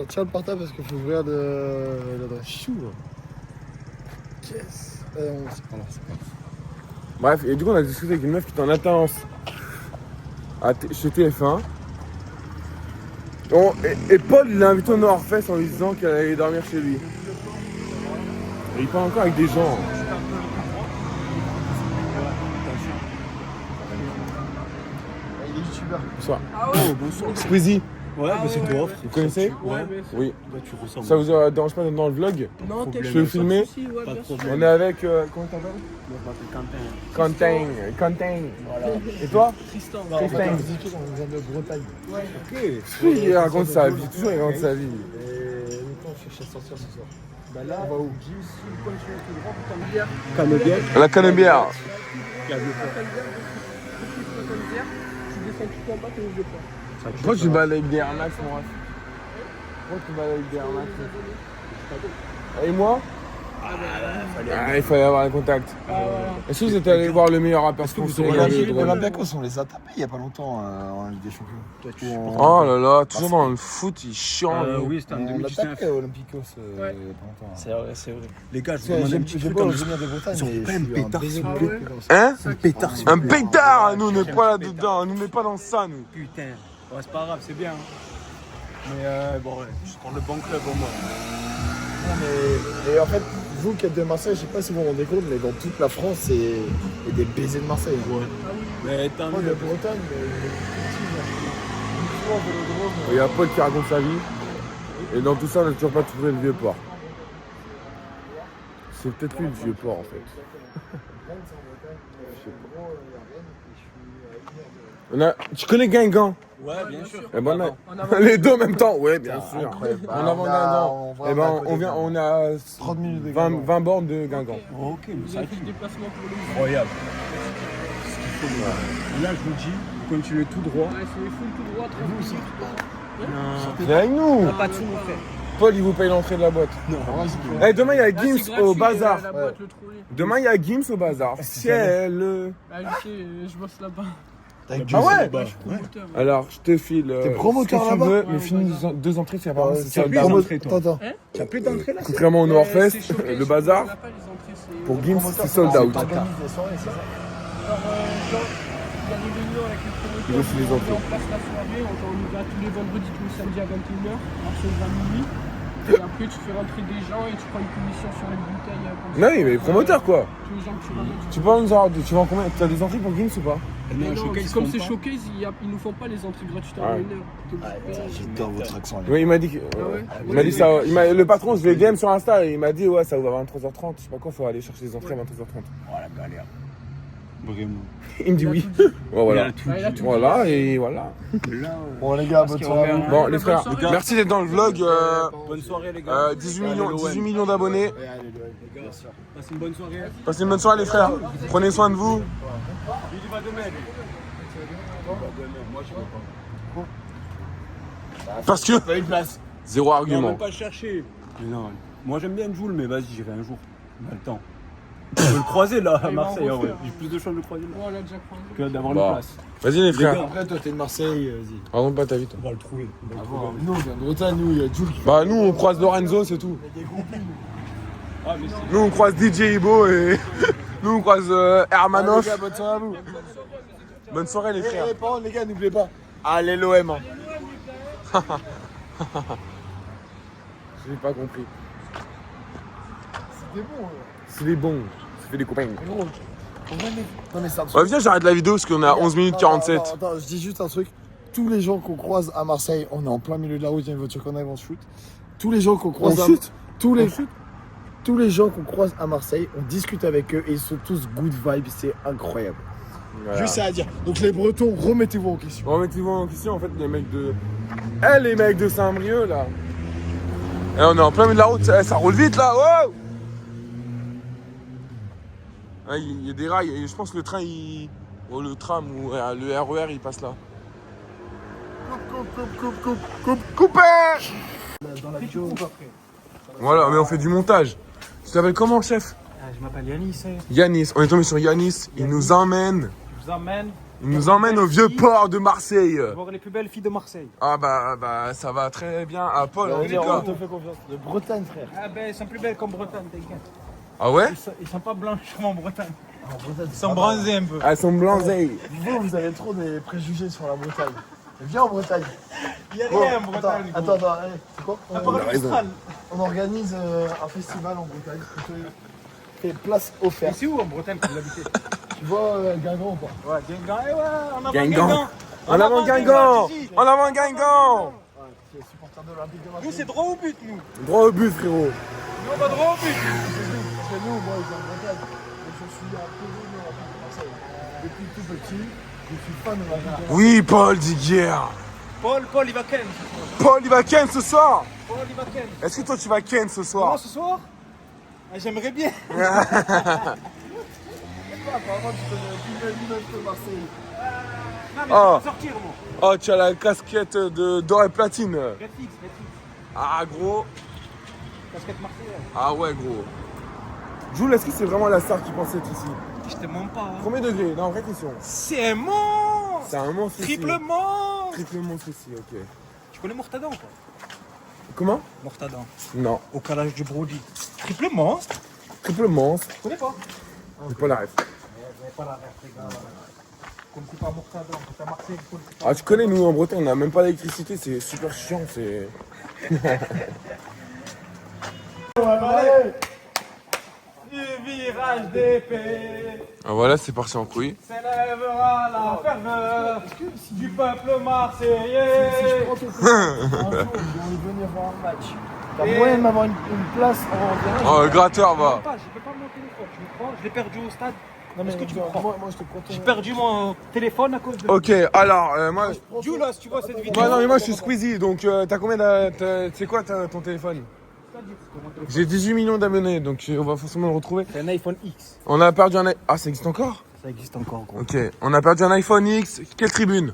tiens le portable parce qu'il faut ouvrir l'adresse. Chou. Yes. C'est pas là, c'est pas là. Bref, et du coup, on a discuté avec une meuf qui était en alternance chez TF1. Et Paul, il l'a invité au Nord-Fest en lui disant qu'elle allait dormir chez lui. Et il parle encore avec des gens. Il est youtubeur. Bonsoir. Oh, bonsoir. Squeezie. Ouais, bah c'est toi. Vous connaissez? Ouais, mais... Oui. Bah tu ressembles. Ça vous dérange pas d'être dans le vlog? Non, t'es Je peux le filmer? ouais, bien sûr. On est avec... comment t'appelles? Moi je m'appelle Quentin. Quentin. Et toi? Tristan. Non, en fait, Tristan. on dit tous, on vient de Bretagne. Oui, il raconte sa vie. Toujours il raconte sa vie. Et nous, on cherche à sortir ce soir. Bah là, On va où? si vous continuez tout droit, vous tombez bien. Canebière. La canebière. Tu descends tout en bas, t'es au vieux port. Pourquoi tu balades avec des Air Max, mon ref? Pourquoi tu balades avec des Air Max? Et moi? Ah, il fallait avoir un contact. Est-ce que vous êtes allé voir le meilleur rappeur français? Olympiakos, on les a tapés il y a pas longtemps en Ligue des Champions. Oh là là, toujours dans le foot, il est chiant. lui. Oui, c'était en On a 2019. tapé Olympiakos il y a pas longtemps. C'est vrai, c'est vrai. Les gars, je vous J'ai demande un petit truc beau comme venir de Bretagne, Ils ont mais pas je un suis pétard, baiser s'il de vous blé. plaît. Hein? un pétard. Un pétard. Nous, on n'est pas là-dedans. On n'est pas dans ça, nous. Putain. Ouais, c'est pas grave, c'est bien. Mais bon, ouais, je prends le bon club au moins. Et en fait, vous qui êtes de Marseille, je sais pas si vous vous rendez compte, mais dans toute la France, il y a des baisers de Marseille. Ouais. Mais tant Moi de mieux. Bretagne, Il y a Paul qui raconte sa vie. Et dans tout ça, on n'a toujours pas trouvé le vieux port. C'est peut-être lui le vieux port, en fait. Tu connais Guingamp? Ouais, bien sûr. Eh ben, les deux en même temps, ouais, bien sûr. incroyable. En avant Guingamp. Eh ben, on a 30 minutes de 20 bornes de Guingamp. Ok, mais Vous ça avez fait le déplacement pour le incroyable. Ce qu'il faut, les gars. Là, je vous dis, vous continuez tout droit. Ouais, c'est full tout droit, très vous Viens avec nous. Pas de sous, mon frère. Paul, il vous paye l'entrée de la boîte. Non, Eh, demain, il y a Gims au bazar. La boîte, le trolley. Demain, il y a Gims au bazar. Ciel. Ah, je sais, je bosse là-bas. Ah ouais? Ouais, je suis promoteur. ouais. Alors, je te file. T'es promoteur ce que tu là-bas? veux, mais Ouais, finis ouais. deux entrées, c'est apparemment c'est ça le plus bazar. d'entrée, toi. Attends. T'as plus d'entrée là? Contrairement au C'est Nord-Fest, showcase, le bazar, on n'a pas les entrées, c'est- pour Gims, c'est sold out. T'organises des soirées, c'est ça? Genre, il y a des réunions avec les promoteurs. Il aussi les on entrées. met en place la soirée, on y va tous les vendredis, tous les samedis à 21h, Marseille à minuit. Et après, tu fais rentrer des gens et tu prends une commission sur les bouteilles. Comme Non, ça. oui, mais promoteur quoi. Tous les gens que tu ramènes. Tu vends combien? T'as des entrées pour Gims ou pas? Mais non, showcase, comme ils c'est font pas. showcase, ils nous font pas les entrées gratuites Ouais. à 1h. T'es obligé de payer. J'adore votre accent. Oui, il m'a dit que. ouais Il m'a dit ça. Le patron, je l'ai DM sur Insta et il m'a dit, ouais, ça ouvre à 23h30. Je sais pas quoi, faut aller chercher les entrées à 23h30. Oh la galère. Vraiment. Il me dit oui. Ouais, voilà. il a tout dit. Voilà, et voilà. Là, Bon, les gars, bonne soirée à vous. Bon, les frères, soirée. merci d'être dans le vlog. bonne soirée, les gars. 18 millions d'abonnés. Passez une bonne soirée. Passez une bonne soirée, les frères. Prenez soin de vous. Il va demain. Moi, je veux pas. Parce que. Zéro On va argument. même pas le chercher. Mais non, moi j'aime bien Joule, mais vas-y, j'irai un jour. On a le temps. On peut le croiser là à il va en Marseille, en vrai. refaire. J'ai plus de chances de le croiser là Ouais, on l'a déjà croisé. que d'avoir Bah. une place. Vas-y, les frères. gars. Après, toi, t'es de Marseille, vas-y. Raconte pas ta vie, toi. On va le trouver. On va le Nous, trouver. on vient de Bretagne, nous, il y a Jules qui Bah, nous, on croise Lorenzo, c'est tout. Ah, mais c'est Nous, on croise DJ Ibo et. Nous, on croise Hermanov. Les gars, bonne soirée à vous. Bonne soirée, les frères. Et par contre, les gars, n'oubliez pas. Allez, l'OM. Hein. J'ai pas compris. C'était bon. C'est bon. Ça fait des copains. Gros. Non, mais ça. Ouais, viens, j'arrête la vidéo parce qu'on est à 11 minutes 47. Attends, je dis juste un truc. Tous les gens qu'on croise à Marseille, on est en plein milieu de la route, il y a une voiture qu'on arrive, on shoot. Tous les gens qu'on croise On shoot tous les gens qu'on croise à Marseille, on discute avec eux et ils sont tous good vibes, c'est incroyable. Voilà. Juste ça à dire. Donc les Bretons, remettez-vous en question. Remettez-vous en question, en fait, les mecs de. Eh, les mecs de Saint-Brieuc, là. Eh, on est en plein milieu de la route, ça roule vite, là. Wow. Ah, il y a des rails, et je pense que le train, il. Oh, le tram ou le RER, il passe là. Coupé. Dans la vidéo. Voilà, mais on fait du montage. Tu t'appelles comment, chef? Je m'appelle Yanis, Yanis. On est tombé sur Yanis. Il nous emmène. je vous emmène Il nous emmène au vieux port de Marseille. voir les plus belles filles de Marseille. Ah bah ça va très bien. Ah Paul, en tout On cas. te fait confiance. De Bretagne, frère. Ah ben, elles sont plus belles qu'en Bretagne, t'inquiète. Ah ouais? Ils sont pas blanches comme en Bretagne. En Bretagne, Ils sont bronzés un peu. Elles sont blanzées. vous avez trop des préjugés sur la Bretagne. Viens en Bretagne. Il y a Bon, rien en Bretagne. gros. attends, allez, c'est quoi À part le Mistral. on organise un festival en Bretagne. Fait place Et offerte. c'est où en Bretagne que vous habitez? Tu vois Guingamp ou pas? Ouais, Guingamp, ouais, en avant Guingamp. Guingamp. En avant Guingamp. Guingamp. En avant Guingamp. qui est supporter de l'Olympique de Nous, Marseille. c'est droit au but, nous. Droit au but, frérot. Nous, on va droit au but. Parce que nous, moi, j'ai un Bretagne. Et je suis un peu de l'Olympique de Marseille. Depuis tout petit, je suis fan de l'Olympique de Marseille. Oui, Paul Diguier. Paul, il va ken. Paul, il va ken ce soir. Paul, il va ken. Est-ce que toi, tu vas ken ce Moi, soir? ce soir j'aimerais bien. Apparemment, tu connais l'image de Marseille. Non, mais Oh. je vais sortir, moi. Oh, tu as la casquette de d'or et platine. Red fixe. Ah, gros. Casquette marseillaise. Ah ouais, gros. Jules, est-ce que c'est vraiment la star qui pensait être ici? Je te mens pas. Hein. Premier degré, non, vraie question. C'est un monstre. C'est un monstre ici. Triple monstre. Triple monstre ici, ok. Tu connais Mortadan, quoi? Comment? Mortadan. Non. Au calage du Brody. Triple monstre. Triple monstre. Tu connais pas? C'est pas la ref. Vous pas la ref, les gars. Comme c'est pas Mortadan, quand t'as Marseille, il faut le faire. Ah, tu connais, nous en Bretagne, on n'a même pas d'électricité, c'est super chiant, c'est. Allez. Du virage d'épée Ah, voilà, c'est parti en couille. s'élèvera la ferveur du peuple Si je marseillais. prends ton téléphone, un jour, ils vont venir voir un match. T'as moyen d'avoir une place en direct. Oh, le gratteur Je va. peux pas mon téléphone, tu me prends, je l'ai perdu au stade. Non, mais Est-ce que tu me moi, prends? moi, je te prends ton. J'ai perdu mon téléphone à cause de. Ok, alors, moi. Jules, si tu vois cette vidéo. Moi, non, mais moi, je suis Squeezie, donc t'as combien c'est quoi ton téléphone? J'ai 18 millions d'abonnés, donc on va forcément le retrouver. C'est un iPhone X. On a perdu un. Ah, ça existe encore? Ça existe encore, gros. Ok, on a perdu un iPhone X. Quelle tribune?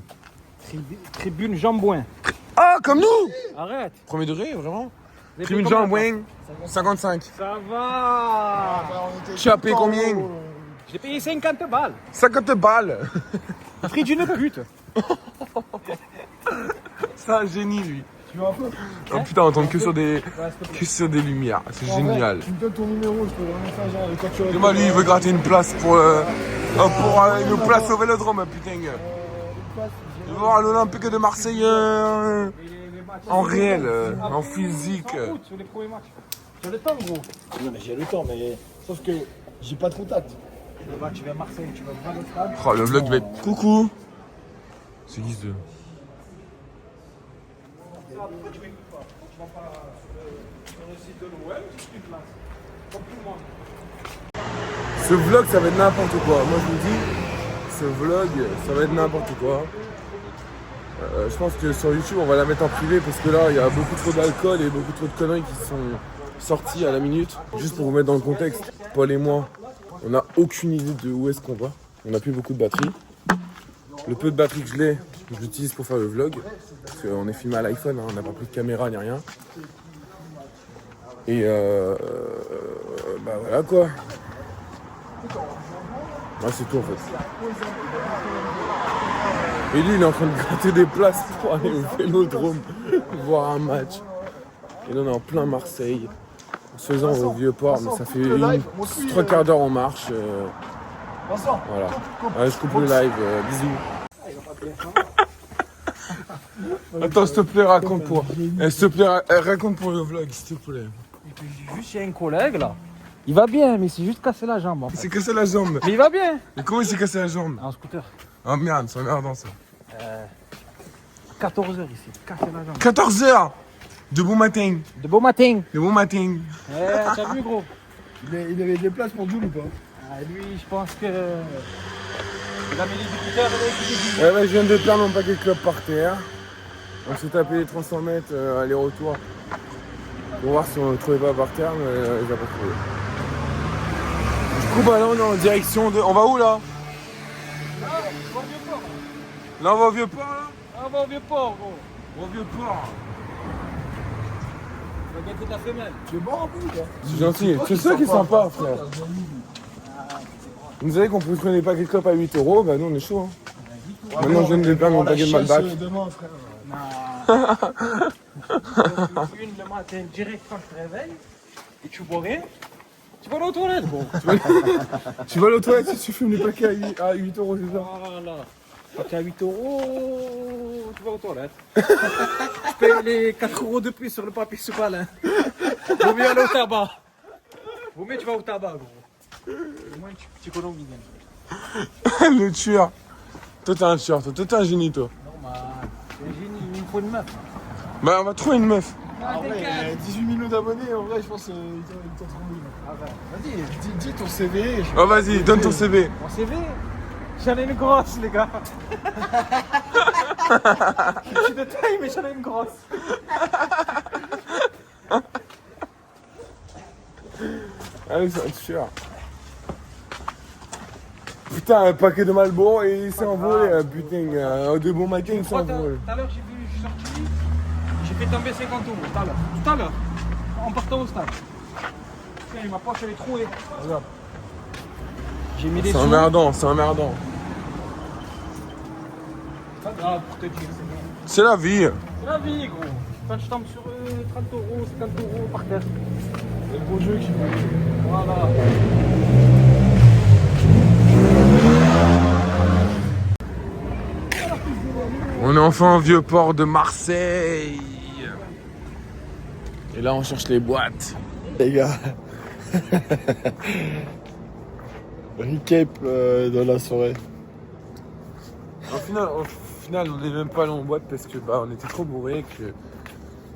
Tribune Jambouin. Ah, comme nous! Arrête. Premier degré, vraiment? Vous avez Tribune payé Jean combien, Wing, 55. Ça va. Tu as payé combien? J'ai payé 50 balles. 50 balles. Prix d'une pute. C'est un génie, lui. Tu vois un peu. Oh putain, on tombe que sur des lumières. C'est En vrai, génial. Tu me donnes ton numéro, je peux vraiment faire genre. Quand tu Dis-moi, lui, il veut gratter une place pour une place au Vélodrome, putain. Il veut voir l'Olympique de Marseille en réel, en physique. Sur les premiers matchs. Tu as le temps, gros. Non, mais j'ai le temps, mais. Sauf que j'ai pas de contact. Tu vas à Marseille, tu vas voir le stade. Oh, le vlog va être coucou. C'est Guise 2. Pourquoi tu m'écoutes pas? Tu vas pas sur le site de l'OM, tu fais une place. Comme tout le monde. Ce vlog, ça va être n'importe quoi. Moi, je vous dis, ce vlog, ça va être n'importe quoi. Je pense que sur YouTube, on va la mettre en privé parce que là, il y a beaucoup trop d'alcool et beaucoup trop de conneries qui sont sorties à la minute. Juste pour vous mettre dans le contexte, Paul et moi, on n'a aucune idée de où est-ce qu'on va. On n'a plus beaucoup de batterie. Le peu de batterie que je l'ai, je l'utilise pour faire le vlog. Parce qu'on est filmé à l'iPhone, hein, on n'a pas pris de caméra ni rien. Et bah voilà quoi. Ouais, c'est tout en fait. Et lui, il est en train de gratter des places pour aller au Vélodrome voir un match. Et là, on est en plein Marseille, en se faisant au Vieux-Port, mais ça fait trois quarts d'heure en marche. Vincent, Voilà. Ouais, je coupe le live, bisous. Attends, s'il te plaît, raconte pour. S'il te plaît, raconte pour le vlog, s'il te plaît. Et puis juste, il y a un collègue là. Il va bien, mais c'est juste cassé la jambe. Il s'est cassé la jambe. Mais il va bien. Mais comment il s'est cassé la jambe? En scooter. Oh merde, c'est emmerdant ça. 14h ici, cassé la jambe. 14h. De bon matin. De beau matin. De bon matin. T'as vu, gros? il avait des places pour Jules ou pas? Lui, je pense que. Il a mis les écouteurs et les Ouais, bah, je viens de perdre mon paquet de clopes par terre. On s'est tapé les 300 mètres aller-retour pour voir si on ne le trouvait pas par terre, mais il va pas trouvé. Du coup, bah là, on est en direction de. On va où là? Là, on va au Vieux-Port là? Ah, va au Vieux-Port, gros. Au Vieux-Port. On va gâter ta femelle. Tu es bon un peu ou pas? C'est gentil. C'est ça qui est sympa, frère. Vous savez qu'on peut trouver des paquets de clopes à 8 €, bah nous on est chaud. Hein. Maintenant, je viens de perdre mon paquet de Malbec. Demain, frère. Une le matin, direct quand je te réveille, et tu bois rien, tu vas aller aux toilettes, gros. Tu vas aux toilettes si tu fumes les paquets à 8 €, c'est ça? Voilà. Quand tu es à 8 €, tu vas aux toilettes. Je paye les 4 € de plus sur le papier sous-palin. Vaut mieux aller au tabac. Vaut mieux tu vas au tabac, gros. Au moins tu économises. Le tueur. Toi t'es un tueur, toi t'es un génie toi. Normal. C'est un génie, il me faut une meuf. Bah, on va trouver une meuf. Ah ouais, 18 millions d'abonnés, en vrai, je pense qu'ils t'ont trouvé. Vas-y, dis ton CV. Oh, vas-y, donne ton CV. Mon CV, j'en ai une grosse, les gars. Je suis de taille, mais j'en ai une grosse. Allez, ça va être cher. Putain, un paquet de Marlboro et il s'est envolé, putain. De bon matin, il s'est envolé. Tout à l'heure, je suis sorti, j'ai fait tomber 50 euros. Tout à l'heure, en partant au stade. Tiens, ma poche, elle est trouée. Regarde. J'ai mis des C'est sous. emmerdant, c'est emmerdant. Pas grave, pour te dire, c'est bon. C'est la vie. C'est la vie, gros. Quand je tombe sur 30 euros, 50 euros par terre. C'est le beau jeu qui va. Voilà. On est enfin au vieux port de Marseille. Et là, on cherche les boîtes. Les gars. Recap dans la soirée. Au final, on n'est même pas allé en boîte parce que bah, on était trop bourrés que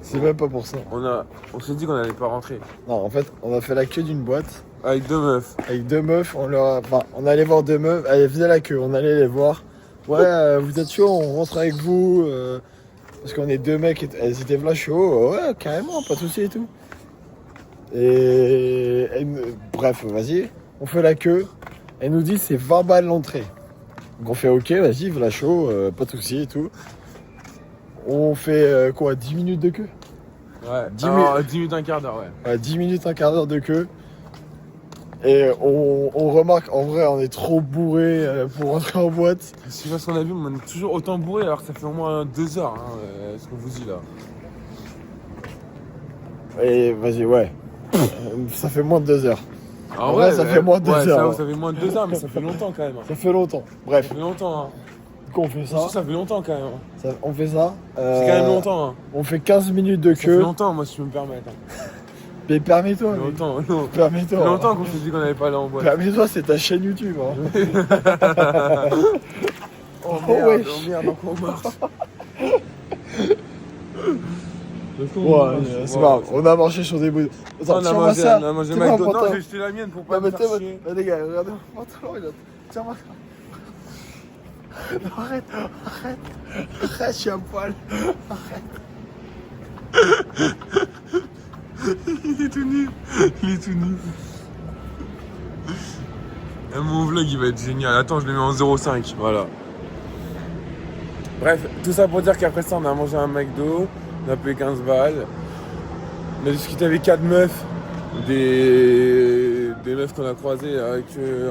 C'est même pas pour ça. on s'est dit qu'on allait pas rentrer. Non, en fait, on a fait la queue d'une boîte. Avec deux meufs. Avec deux meufs, on allait voir deux meufs, elles faisaient la queue, on allait les voir. Ouais, vous êtes chaud, on rentre avec vous. Parce qu'on est deux mecs, elles étaient là chauds. Ouais, carrément, pas de soucis et tout. Et bref, vas-y, on fait la queue. Elle nous dit c'est 20 balles l'entrée. Donc on fait ok, vas-y, voilà chaud, pas de soucis et tout. On fait quoi, 10 minutes de queue? Ouais, 10 10 minutes, un quart d'heure, ouais. Ouais, 10 minutes, un quart d'heure de queue. Et on remarque, en vrai, on est trop bourré pour rentrer en boîte. C'est parce qu'on a vu, on est toujours autant bourré alors que ça fait au moins 2 heures, hein, ce qu'on vous dit là. Et vas-y, ouais. Ça fait moins de 2 heures. Ah En vrai, ça fait moins de 2 heures. Ça fait moins de 2 heures, mais ça fait longtemps quand même. Ça fait longtemps. Bref, Ça fait longtemps, hein. du coup, on fait ça. Ça fait longtemps quand même. Hein. On fait ça. C'est quand même longtemps, hein. On fait 15 minutes de Ça fait queue. longtemps, moi, si je peux me permettre. Hein. Mais permets-toi. Ça fait mec. longtemps, non. Ça fait Permets-toi. longtemps qu'on s'est dit qu'on allait pas aller en boîte. Permets-toi, c'est ta chaîne YouTube. Hein. Oh wesh. merde, encore on marche. Ouais, c'est pas grave. On a marché sur des bouts. Attends, On a tiens-moi mangé, ça. on a mangé Tiens-moi un McDo. Non, pantalon. j'ai jeté la mienne pour pas Non, mais me faire tiens, chier. les gars, regardez mon pantalon, il a... Tiens-moi ça. Non, arrête, je suis à poil. Il est tout nu. Et mon vlog il va être génial. Attends, je le mets en 0,5. Voilà. Bref, tout ça pour dire qu'après ça, on a mangé un McDo. On a payé 15 balles. On a discuté avec 4 meufs. Des meufs qu'on a croisées avec,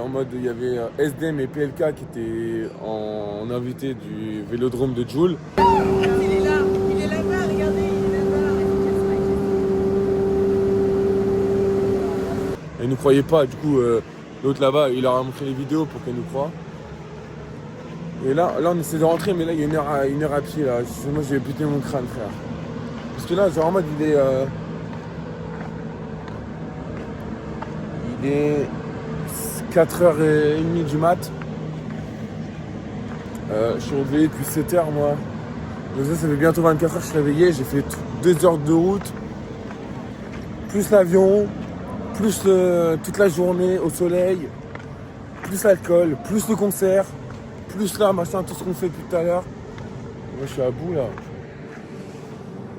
en mode il y avait SDM et PLK qui étaient en invité du vélodrome de Joule. Il est là-bas, regardez, il est là-bas. Elles nous croyaient pas, du coup l'autre là-bas il leur a montré les vidéos pour qu'elles nous croient. Et là on essaie de rentrer, mais là il y a une heure à pied là. Moi je vais péter mon crâne, frère. Parce que là genre en mode il est 4h30 du mat. Je suis réveillé depuis 7h moi. Donc ça fait bientôt 24h que je suis réveillé. J'ai fait 2 heures de route. Plus l'avion. Plus toute la journée au soleil. Plus l'alcool. Plus le concert. Plus là, machin, tout ce qu'on fait depuis tout à l'heure. Moi je suis à bout là.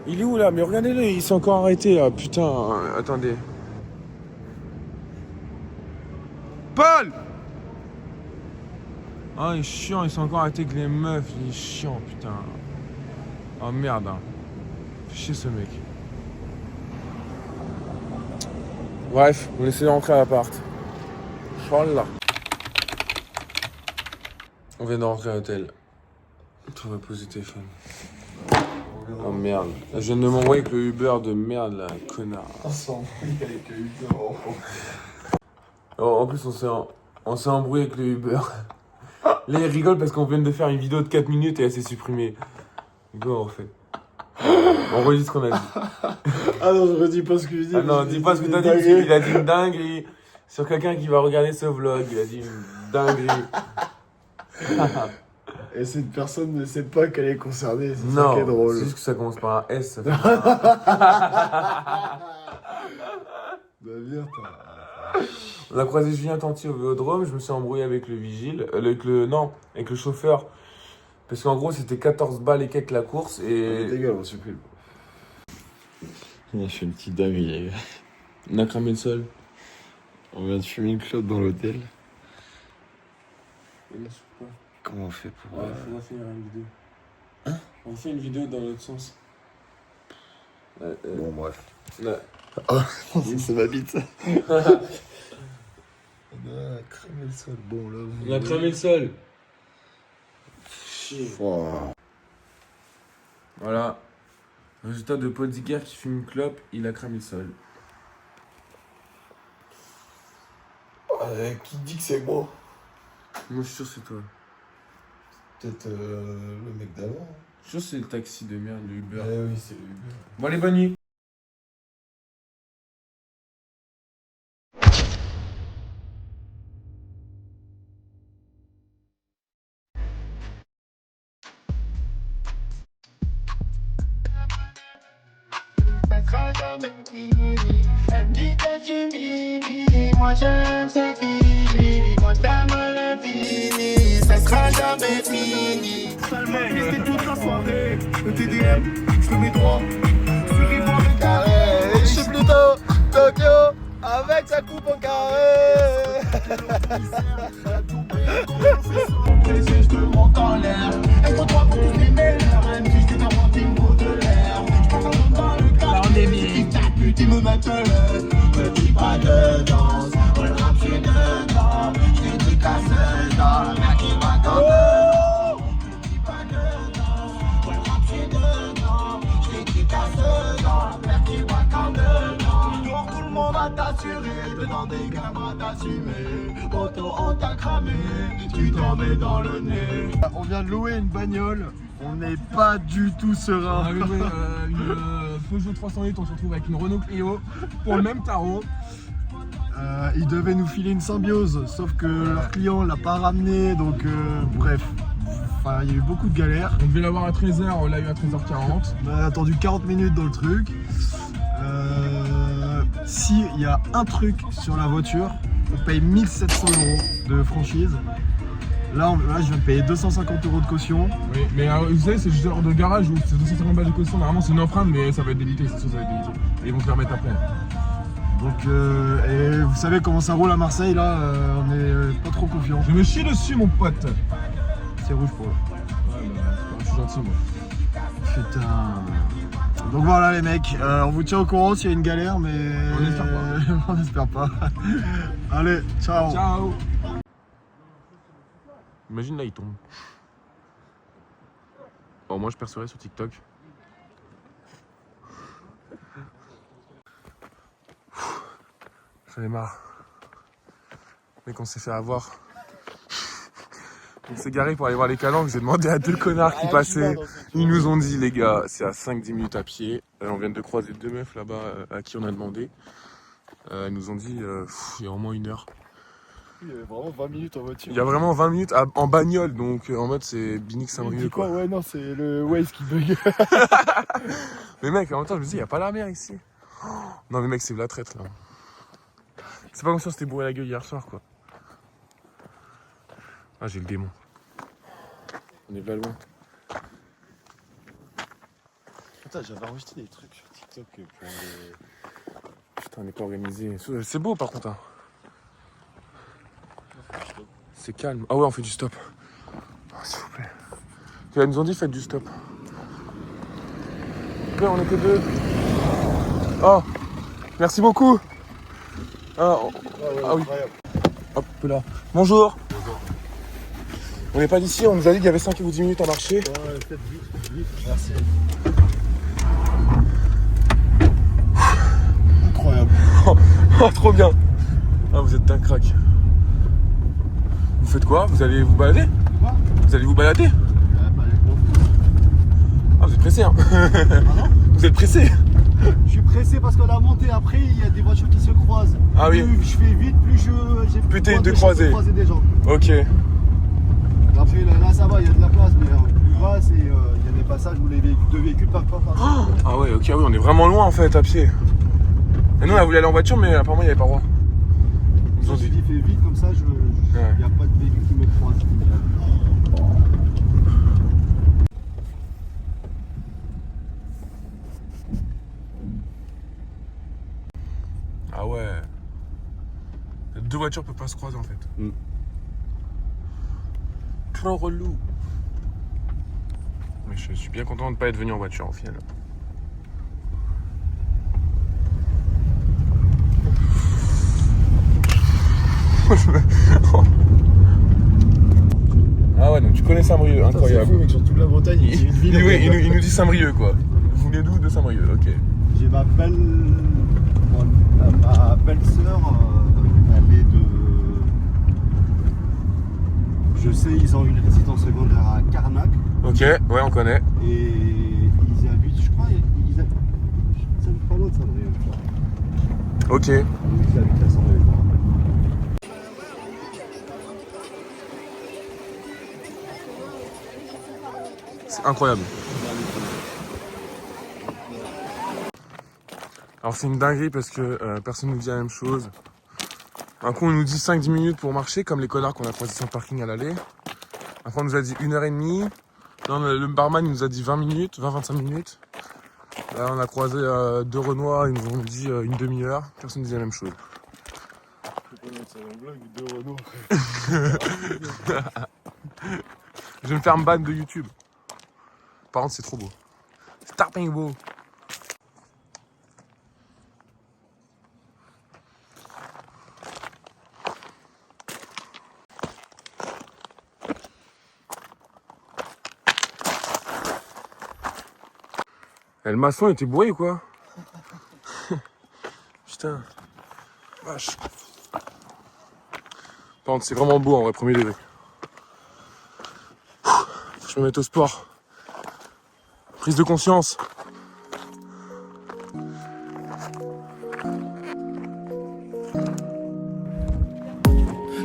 Il est où là? Mais regardez-le, il s'est encore arrêté là. Putain, attendez. Paul! Ah, il est chiant, il s'est encore arrêté avec les meufs. Il est chiant, putain. Oh merde, hein. Fait chier ce mec. Bref, on essaie de rentrer à l'appart. Inch'Allah. On vient de rentrer à l'hôtel. On va poser le téléphone. Oh merde. Je viens de m'envoyer avec le Uber de merde là, connard. avec le Uber. Oh, en plus, on s'est embrouillé avec le Uber. Là, il rigole parce qu'on vient de faire une vidéo de 4 minutes et elle s'est supprimée. Go, en fait. On redit ce qu'on a dit. Ah non, je redis pas ce que je dis. Ah non, dis pas ce que t'as dit, parce qu'il a dit une dinguerie. Sur quelqu'un qui va regarder ce vlog, il a dit une dinguerie. Et cette personne ne sait pas qu'elle est concernée, c'est ça Non, qui est drôle. c'est juste que ça commence par un S. Ça fait... Bah bien, On a croisé Julien Tanti au Vélodrome, je me suis embrouillé avec le vigile, avec le chauffeur. Parce qu'en gros, c'était 14 balles et quelques la course et... T'es gueule, on supprime. Je fais une petite dinguerie, les gars. On a cramé le sol. On vient de fumer une clope dans l'hôtel. Comment on fait pour... Ouais, faudra faire une vidéo. Hein? On fait une vidéo dans l'autre sens. Bon, bref. Ouais. Oh, c'est ma bite, ça. On a cramé le sol. Bon, là... On a cramé le sol. Oh. Voilà. Résultat de Podziger qui fume une clope, il a cramé le sol. Qui dit que c'est moi? Moi je suis sûr que c'est toi. Peut-être le mec d'avant. Je suis sûr que c'est le taxi de merde, le Uber. Eh oui, c'est le Uber. Bon allez, bonne nuit. Elle me dit que tu m'immies, moi j'aime c'est fini, moi t'aime l'infini, ça sera jamais fini. Seulement resté toute la soirée, le TDM, je le mets droit, sur Ivoire et carré. Je suis plutôt Tokyo avec sa coupe en carré. Je te monte en l'air, et pour toi pour tous les meilleurs, même si je t'ai inventé une mot de l'air. Je prends ton nom dans le cadre, on est bien. Ta pute, il me met me dis pas de danse, on le rap c'est dedans. Je t'ai dit casse dans, mec qui va dans dedans. Me dis pas de danse, on le rap c'est dedans. Je t'ai dit casse dans, mec qui va dans dedans. Donc tout le monde va t'assurer, dedans des gars va t'assumer. Auto on t'a cramé, tu t'en mets dans le nez. On vient de louer une bagnole, on n'est pas du tout serein. On a loué une Peugeot 308, on se retrouve avec une Renault Clio pour le même tarot. Ils devaient nous filer une Symbiose, sauf que leur client l'a pas ramené, donc bref. Enfin, il y a eu beaucoup de galères. On devait l'avoir à 13h, on l'a eu à 13h40. On a attendu 40 minutes dans le truc. S'il y a un truc sur la voiture, on paye 1700 € de franchise. Là, je viens de payer 250 € de caution. Oui, mais vous savez, c'est juste genre de garage où c'est 250 balles de caution. Normalement, c'est une empreinte, mais ça va être débité, c'est sûr, ça va être débité. Et ils vont te le remettre après. Donc, et vous savez comment ça roule à Marseille, là, on est pas trop confiant. Je me chie dessus, mon pote. C'est rouge pour eux. Ouais, bah, je suis gentil, moi. Putain. Donc voilà les mecs, on vous tient au courant s'il y a une galère, mais On n'espère pas. on n'espère pas. Allez, ciao. Ciao. Imagine là, il tombe. Bon, moi je percerai sur TikTok. J'en ai marre. Mec, on s'est fait avoir. On s'est garé pour aller voir les calanques. J'ai demandé à deux connards qui passaient. Ils nous ont dit, les gars, c'est à 5-10 minutes à pied. On vient de croiser deux meufs là-bas à qui on a demandé. Ils nous ont dit, il y a au moins 1 heure. Il y avait vraiment 20 minutes en voiture. Il y a vraiment 20 minutes en bagnole, donc en mode c'est Binic-Saint-Brieuc quoi. Ouais, non, c'est le Waze qui bug. Mais mec, en même temps, je me dis, il n'y a pas la mer ici. Oh, non, mais mec, c'est de la traite là. C'est pas comme si on s'était bourré la gueule hier soir quoi. Ah, j'ai le démon. On est pas loin. Putain, j'avais enregistré des trucs sur TikTok pour les... Putain, on n'est pas organisé. C'est beau par contre. Hein. C'est calme. Ah ouais, on fait du stop. Oh, s'il vous plaît. Ils nous ont dit, faites du stop. Ouais, on était deux. Oh, merci beaucoup. Ah, ah oui. Hop là. Bonjour. On n'est pas d'ici, on nous a dit qu'il y avait 5 ou 10 minutes à marcher. Ouais, peut-être vite. Merci. Incroyable. Oh, trop bien. Ah, vous êtes un crack. Vous faites quoi? Vous allez vous balader? Quoi? Vous allez vous balader? Ah, vous êtes pressé, hein? Pardon? Vous êtes pressé? Je suis pressé parce que la montée après, il y a des voitures qui se croisent. Ah oui. Plus je fais vite, plus j'ai Plus t'es de de croiser. croiser des gens. Ok. La Après là ça va, il y a de la place, mais plus bas, il y a des passages où les deux véhicules passent pas par là. Ah ouais, ok, oui, on est vraiment loin en fait à pied. Et nous on a voulu aller en voiture, mais apparemment il n'y avait pas droit. Ils nous ont J'ai dit. dit fais vite comme ça, il n'y a pas de véhicule qui me croise. Ah ouais. Deux voitures peuvent pas se croiser en fait. Trop relou. Mais je suis bien content de ne pas être venu en voiture au final. Ah ouais, donc tu connais Saint-Brieuc, incroyable. C'est fou, mec, sur toute la Bretagne, il y a une ville. Oui, il nous dit Saint-Brieuc quoi. Vous venez d'où? De Saint-Brieuc, ok. J'ai ma belle-sœur, elle est de. Je sais, ils ont une résidence secondaire à Carnac. Ok, ouais, on connaît. Et ils habitent, je crois, ils habitent pas loin de Saint-Brieuc. Ok. Ils habitent à Saint-Brieuc. C'est incroyable. Alors c'est une dinguerie parce que personne nous dit la même chose. Un coup on nous dit 5-10 minutes pour marcher comme les connards qu'on a croisés sur le parking à l'aller. Après on nous a dit 1h30. Là, le barman il nous a dit 20 minutes, 20-25 minutes. Là on a croisé deux Renois, ils nous ont dit une demi-heure. Personne ne dit la même chose. Je vais me faire ban de YouTube. Par contre c'est trop beau. C'est tarping beau. Et le maçon était bourré ou quoi? Putain. Vache. Par contre c'est vraiment beau en vrai, premier degré. Faut que je me mette au sport. Prise de conscience.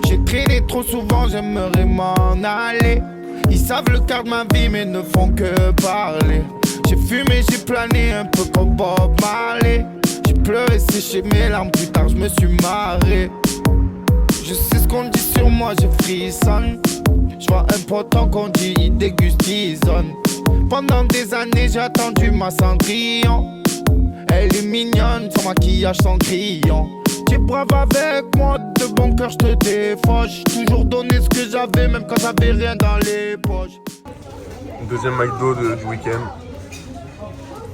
J'ai traîné trop souvent, j'aimerais m'en aller. Ils savent le quart de ma vie mais ne font que parler. J'ai fumé, j'ai plané un peu comme Bob Marley. J'ai pleuré, séché mes larmes, plus tard je me suis marré. Je sais ce qu'on dit sur moi, je frissonne. Je vois un potent qu'on dit, il déguste, il zone. Pendant des années j'ai attendu ma Cendrillon. Elle est mignonne, son maquillage, son crayon. Tu es brave avec moi, de bon cœur je te défauche. Toujours donné ce que j'avais, même quand j'avais rien dans les poches. Deuxième McDo du week-end.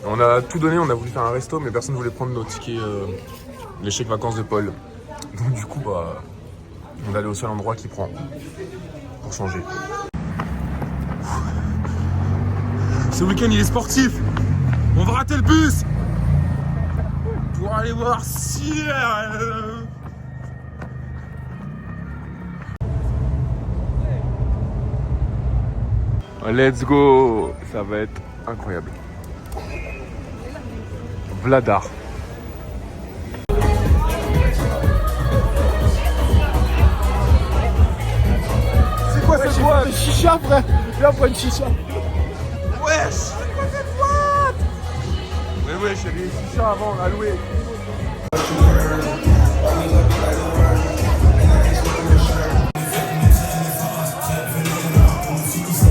On a tout donné, on a voulu faire un resto, mais personne ne voulait prendre nos tickets, les chèques vacances de Paul. Donc du coup, bah, on est allé au seul endroit qui prend, pour changer. Ce week-end, il est sportif. On va rater le bus pour aller voir Ciel. Let's go. Ça va être incroyable. Vladar. C'est quoi cette boîte? Une chicha, frère. Viens, prends une chicha. Wesh. C'est quoi cette boîte? Mais wesh, il y avait une chicha avant à louer.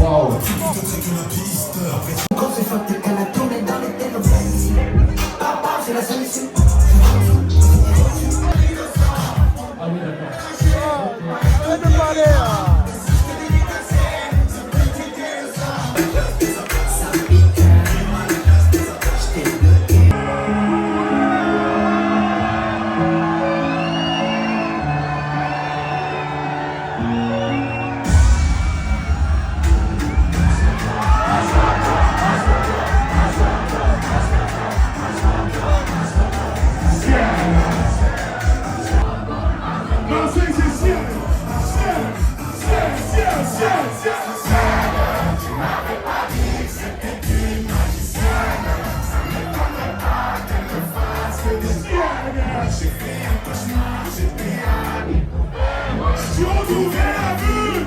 Wow. Si on ouvrait la vue,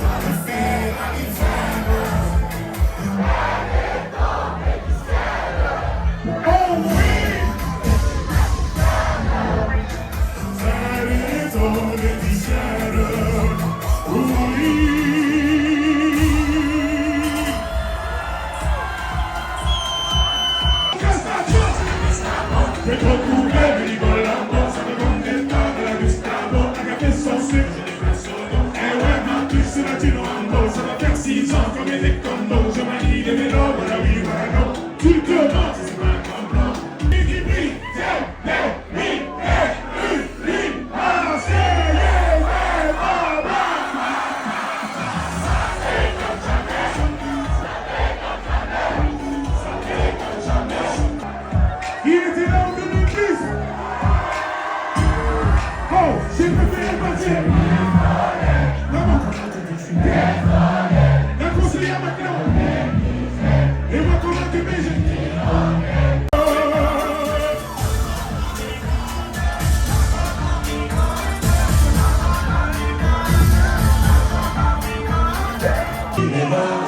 J'ai préféré partir. Maman, la conseillère maintenant. Et moi, comment tu baises?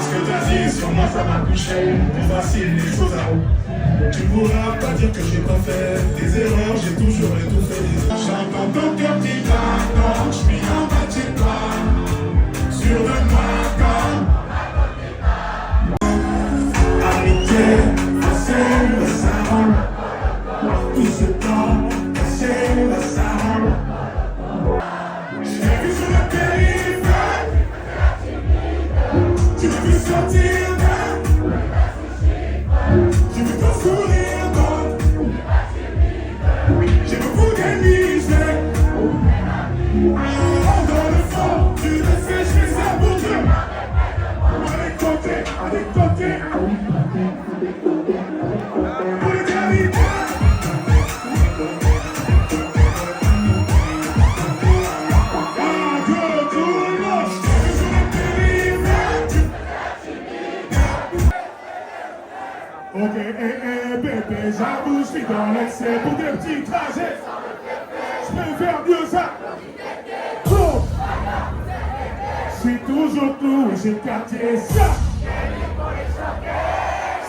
Ce que t'as dit sur moi ça m'a touché. C'est facile les choses à haut. Tu pourras pas dire que j'ai pas fait des erreurs, j'ai toujours étouffé des erreurs. J'entends ton cœur qui bat, non, je suis en bas de chez toi. Sur le matin. Amitié, facile, ça roule. Tout ce temps, facile, ça roule. Je t'ai vu sur le périphrère. Tu m'as vu sortir d'un. J'ai vu ton sourire dans. J'ai beaucoup d'ennemis, dans le fond, tu le sais, je fais ça pour Dieu. Avec côté. Pour l'éternité. Ok, bébé, j'avoue, je suis dans l'excès pour des petits trajets. Je peux faire mieux ça. Oh. Je suis toujours cloué chez le quartier. Ça.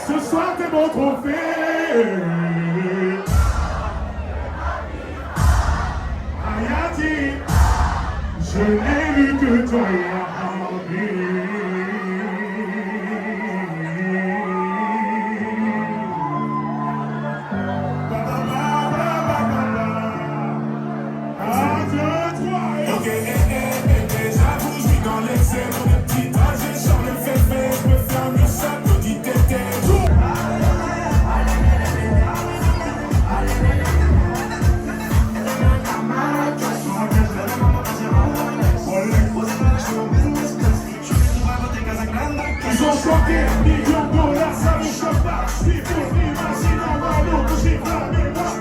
Ce soir, t'es mon trophée. Ayati, je n'ai vu que toi. Ils ont chanté $1 million, ça ne choque pas. Je suis pour l'imaginer en ballon que j'ai pas mes mains.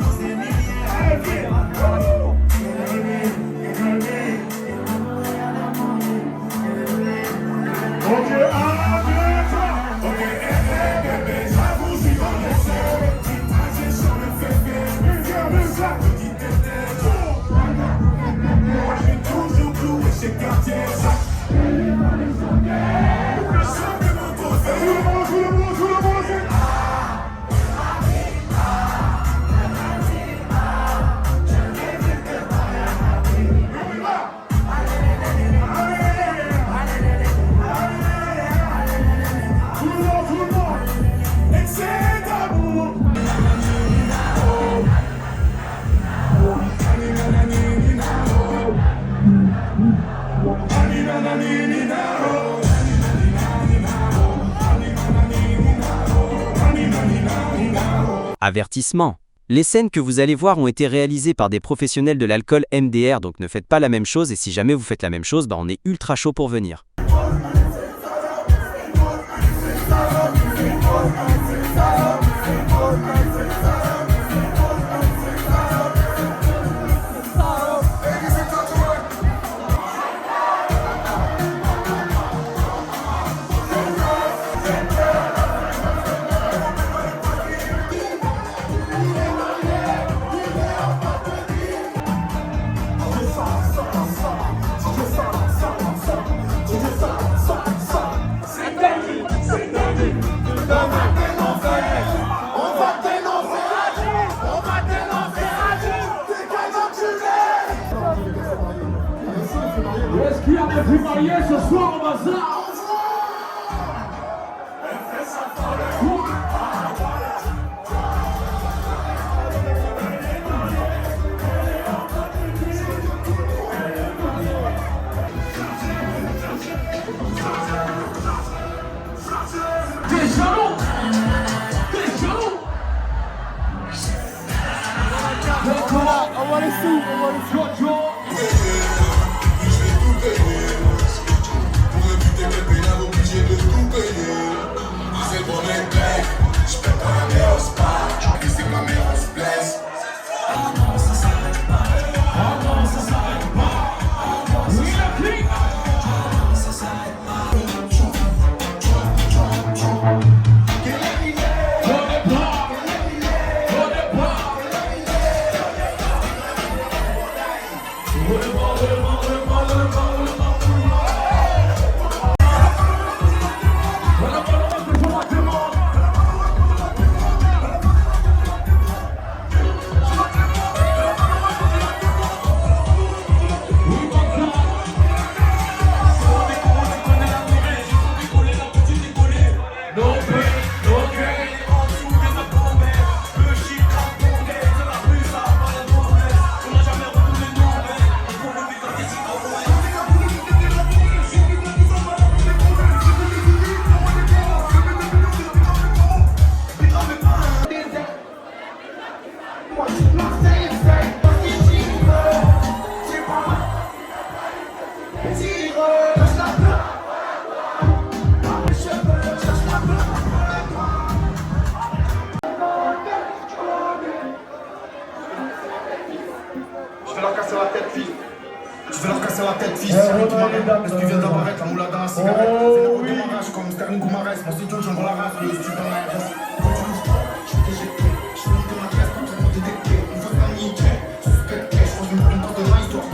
Ok, 1, 2, 3. Ok, bébé, j'avoue, je suis dans l'excès. Petit trajet sur le féfé. Mais viens de ça. Petit tété. J'ai toujours cloué chez quartier. Ça. Avertissement. Les scènes que vous allez voir ont été réalisées par des professionnels de l'alcool MDR, donc ne faites pas la même chose, et si jamais vous faites la même chose, on est ultra chaud pour venir. Est-ce qu'il y a des filles mariées ce soir au bazar? T'es jaloux? T'es jaloux? On va les sous, Jojo. Je vais leur casser la tête, fille. Je vais leur casser la tête, fille. Parce que tu viens d'apparaître, la moula dans la cigarette. C'est le démarrage comme Sterling Goumarès. Mon studio, j'envoie la race, le studio dans la RS. Je vais t'éjecter, je vais monter ma classe pour te détecter. Une fois que niqué, suspecté, je pense une porte de maille, histoire.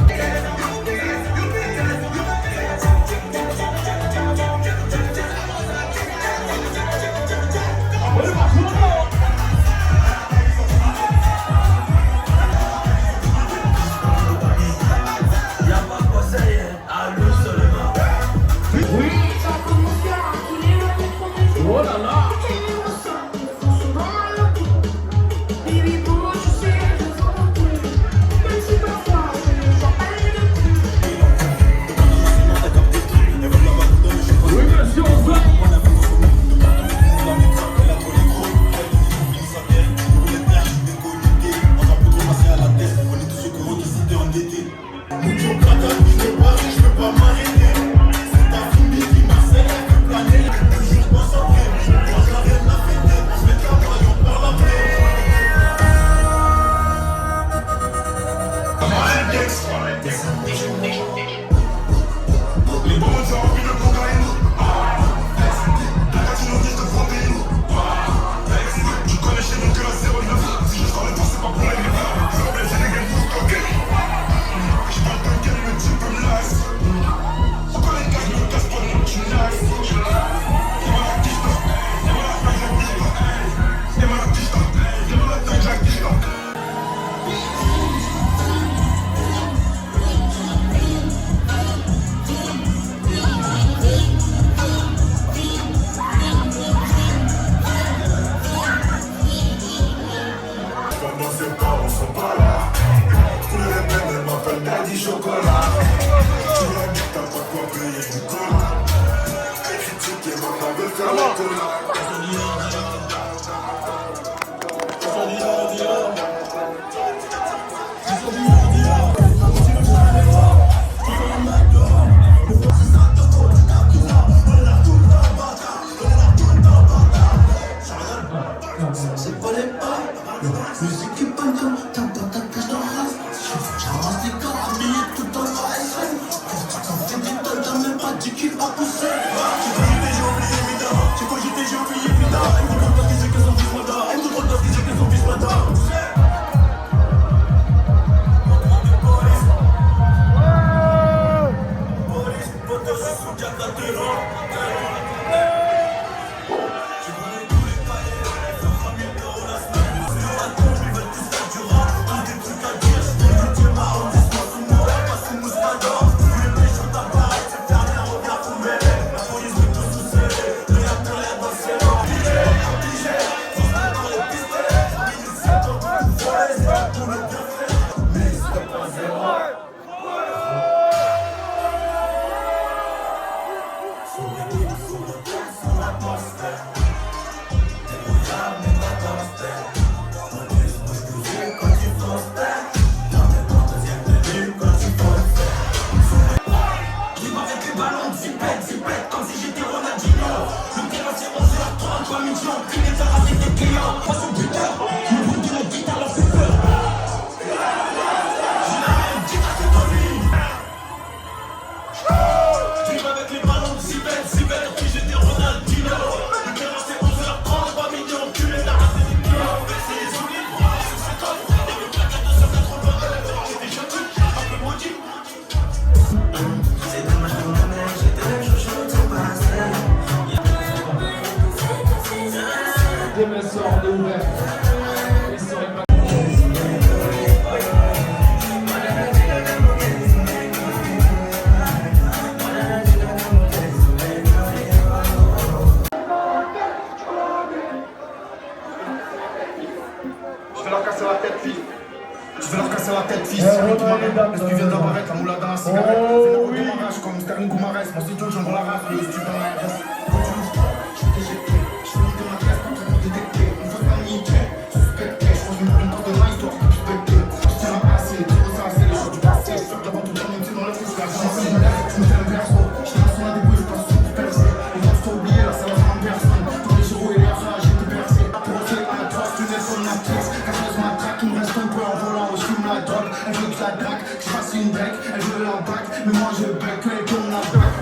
L'esprit vient d'apparaître, la moula dans la cigarette. C'est la route de ma rage comme Sterling Goumarès. Mon studio, j'envoie la raf, le studio dans la RS. Quand tu me frappes, je vais t'éjecter. Je suis monté ma classe, pas trop pour détecter. On fait pas niquer, suspecté. Je crois que je me prends une corde de main, histoire de suspecter. Je tiens à assez, trop ça, c'est les choses du passé. Je suis devant tout le temps, même si dans le fils, la vie, c'est une merde. Je me fais un perso, je trace sur la débrouille, je passe sur tout percé. Les gens sont oubliés, là, ça va faire en personne. Tous les jours et les rages, j'ai tout percé. Pour essayer à la trace, tu n'es sur ma tricks. Quand je ma traque, il me reste un peu en volant, je fume la drogue. Elle veut que je la drague, que je fasse une break. Elle veut la bac, mais moi je bec, elle tourne la bac.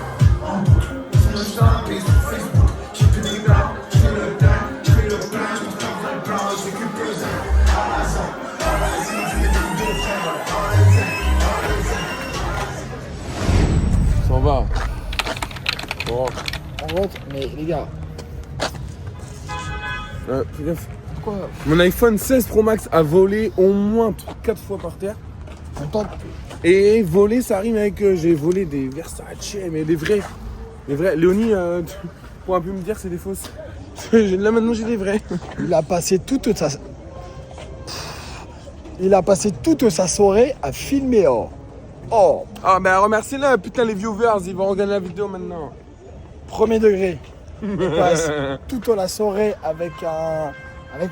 En boucle, sur le chat, et sur Facebook. J'ai fait des gars, je fais le plein, je fais le plein, je pense qu'un vrai plein, je récupère ça. À la zone, je mets des coups de frère. Ça va. Bon. On rentre, mais les gars, Fais gaffe. pourquoi Mon iPhone 16 Pro Max a volé au moins 4 fois par terre. on tente? Et voler, ça rime avec j'ai volé des Versace, mais des vrais. Des vrais. Léonie, tu pourras plus me dire c'est des fausses. Là maintenant j'ai des vrais. Il a passé toute sa... Il a passé toute sa soirée à filmer or. Or, Ah bah remercie-le, putain les viewers, ils vont regarder la vidéo maintenant. premier degré. Il passe toute la soirée avec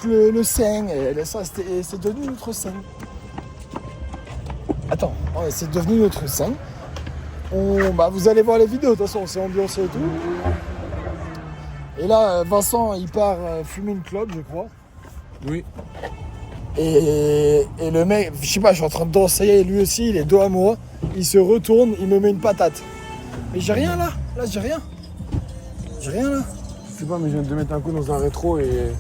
le sein. Et ça, c'est devenu notre sein. Attends, ouais, c'est devenu notre sein. Vous allez voir les vidéos, de toute façon, c'est ambiancé et tout. Et là, Vincent, il part fumer une clope, je crois. Oui. Et le mec, je sais pas, je suis en train de danser, et lui aussi, il est dos à moi. Il se retourne, il me met une patate. Mais j'ai rien là, j'ai rien. J'ai rien là. Je sais pas, mais je viens de mettre un coup dans un rétro et...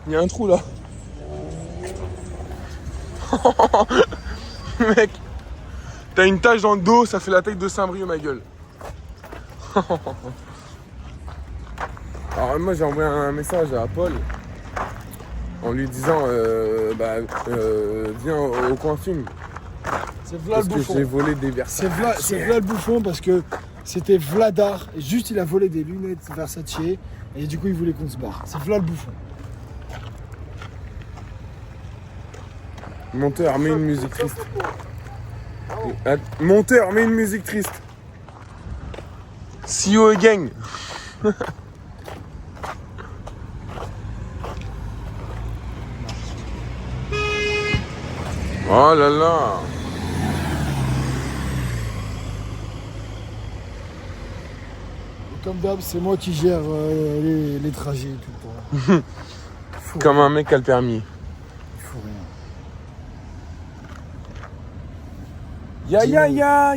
Il y a un trou là. Mec, t'as une tache dans le dos, ça fait la taille de Saint-Brieuc, ma gueule. Alors moi j'ai envoyé un message à Paul en lui disant viens au coin film. C'est Vla Parce le que bouffon. j'ai volé des Versace. C'est Vla le bouffon parce que c'était Vladar. Et juste, il a volé des lunettes Versace. Et du coup, il voulait qu'on se barre. C'est Vla le bouffon. Monteur, mets une musique triste. Monteur, mets une musique triste. See you again. Oh là là. Et comme d'hab, c'est moi qui gère les trajets tout le temps. Comme un mec a le permis. Il faut rien. Ya.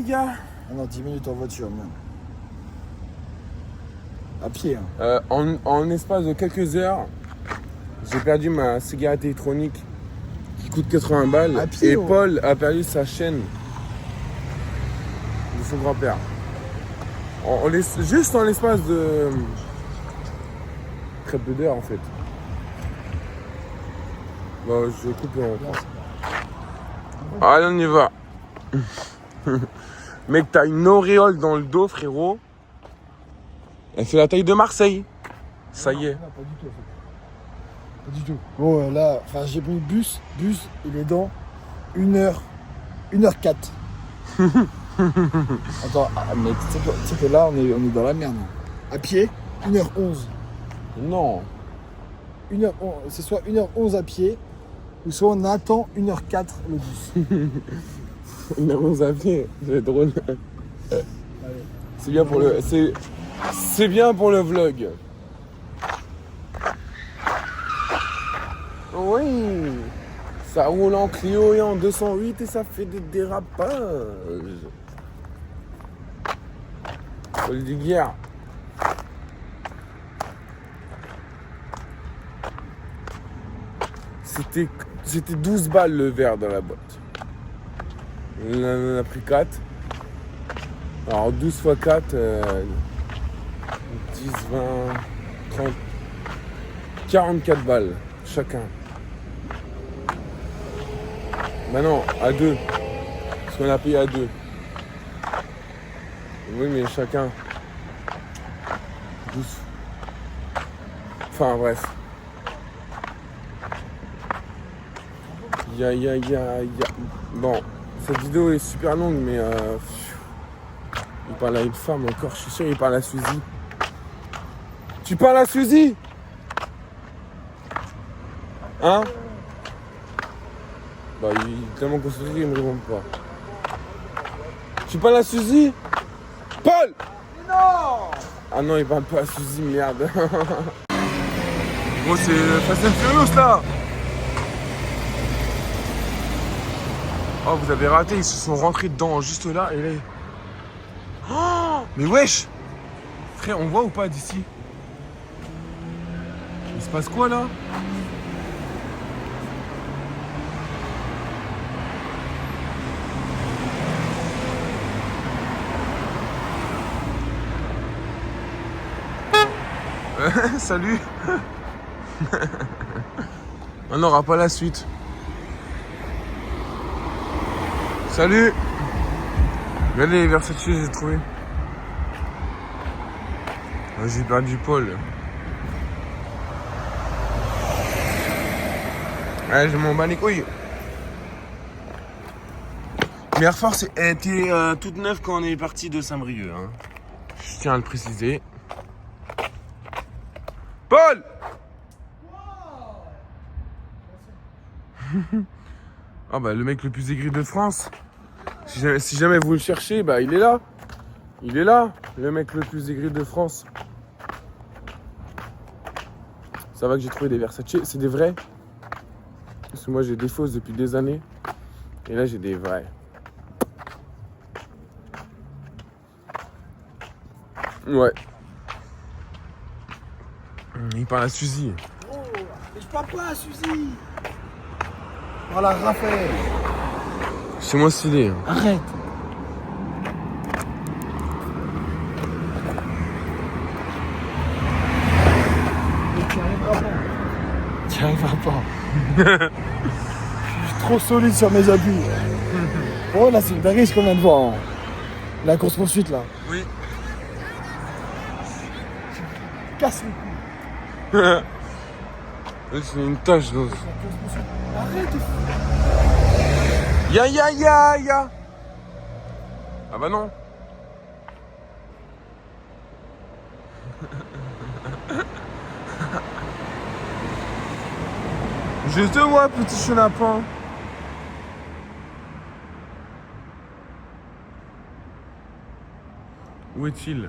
Ah non, 10 minutes en voiture, même. À pied, hein. En espace de quelques heures, j'ai perdu ma cigarette électronique qui coûte 80 balles. À pied, et ouais. Paul a perdu sa chaîne de son grand-père. Juste en l'espace de très peu d'heures en fait. Bon, je coupe et on reprend. Allez, on y va. Mec, t'as une auréole dans le dos, frérot. Elle fait la taille de Marseille. Ça y est. Non, pas du tout, en fait. Pas du tout. Bon, là, j'ai pris le bus. Bus, il est dans 1h04. Attends, mais tu sais que là, on est dans la merde. À pied, 1h11. Non. 1h11, c'est soit 1h11 à pied, ou soit on attend 1h04 le bus. On avance à pied, c'est drôle. C'est bien pour le. C'est bien pour le vlog. Oui. Ça roule en Clio et en 208 et ça fait des dérapages. Paul Duguerre. C'était 12 balles le verre dans la boîte. On en a pris 4. Alors 12 x 4, 10, 20, 30, 44 balles chacun. Bah non, à 2. Parce qu'on a payé à 2. Oui, mais chacun. 12. Enfin bref. Bon, cette vidéo est super longue, mais il parle à une femme encore. Je suis sûr qu'il parle à Suzy. Tu parles à Suzy? Hein? Bah, il est tellement concentré qu'il me répond pas. Tu parles à Suzy? Paul! Non! Ah non, il parle pas à Suzy, merde. Gros, c'est Fast and Furious là! Oh, vous avez raté, ils se sont rentrés dedans, juste là, et là. Oh, mais wesh! Frère, on voit ou pas d'ici? Il se passe quoi là? Salut. On n'aura pas la suite. Salut. Regardez les Versace, j'ai trouvé. Ah, j'ai perdu Paul. Ouais, je m'en bats les couilles. Mais Air Force était toute neuve quand on est parti de Saint-Brieuc. Hein. Je tiens à le préciser. Paul! Ah bah le mec le plus aigri de France. Si jamais vous le cherchez, bah il est là. Il est là, le mec le plus aigri de France. Ça va que j'ai trouvé des Versace, c'est des vrais. Parce que moi j'ai des fausses depuis des années. Et là j'ai des vrais. Ouais. Il parle à Suzy. Oh, mais je parle pas à Suzy. Voilà, Raphaël. C'est moi stylé. Arrête. Mais tu n'y arriveras pas. Tu n'y arriveras pas. Je suis trop solide sur mes appuis. Oh là, c'est le dingue ce qu'on vient de voir. Hein. La course poursuite là. Oui. Casse le cou. C'est une tache d'os. Arrête. Ya. Ah bah non. Je te vois, petit chenapan. Où est-il?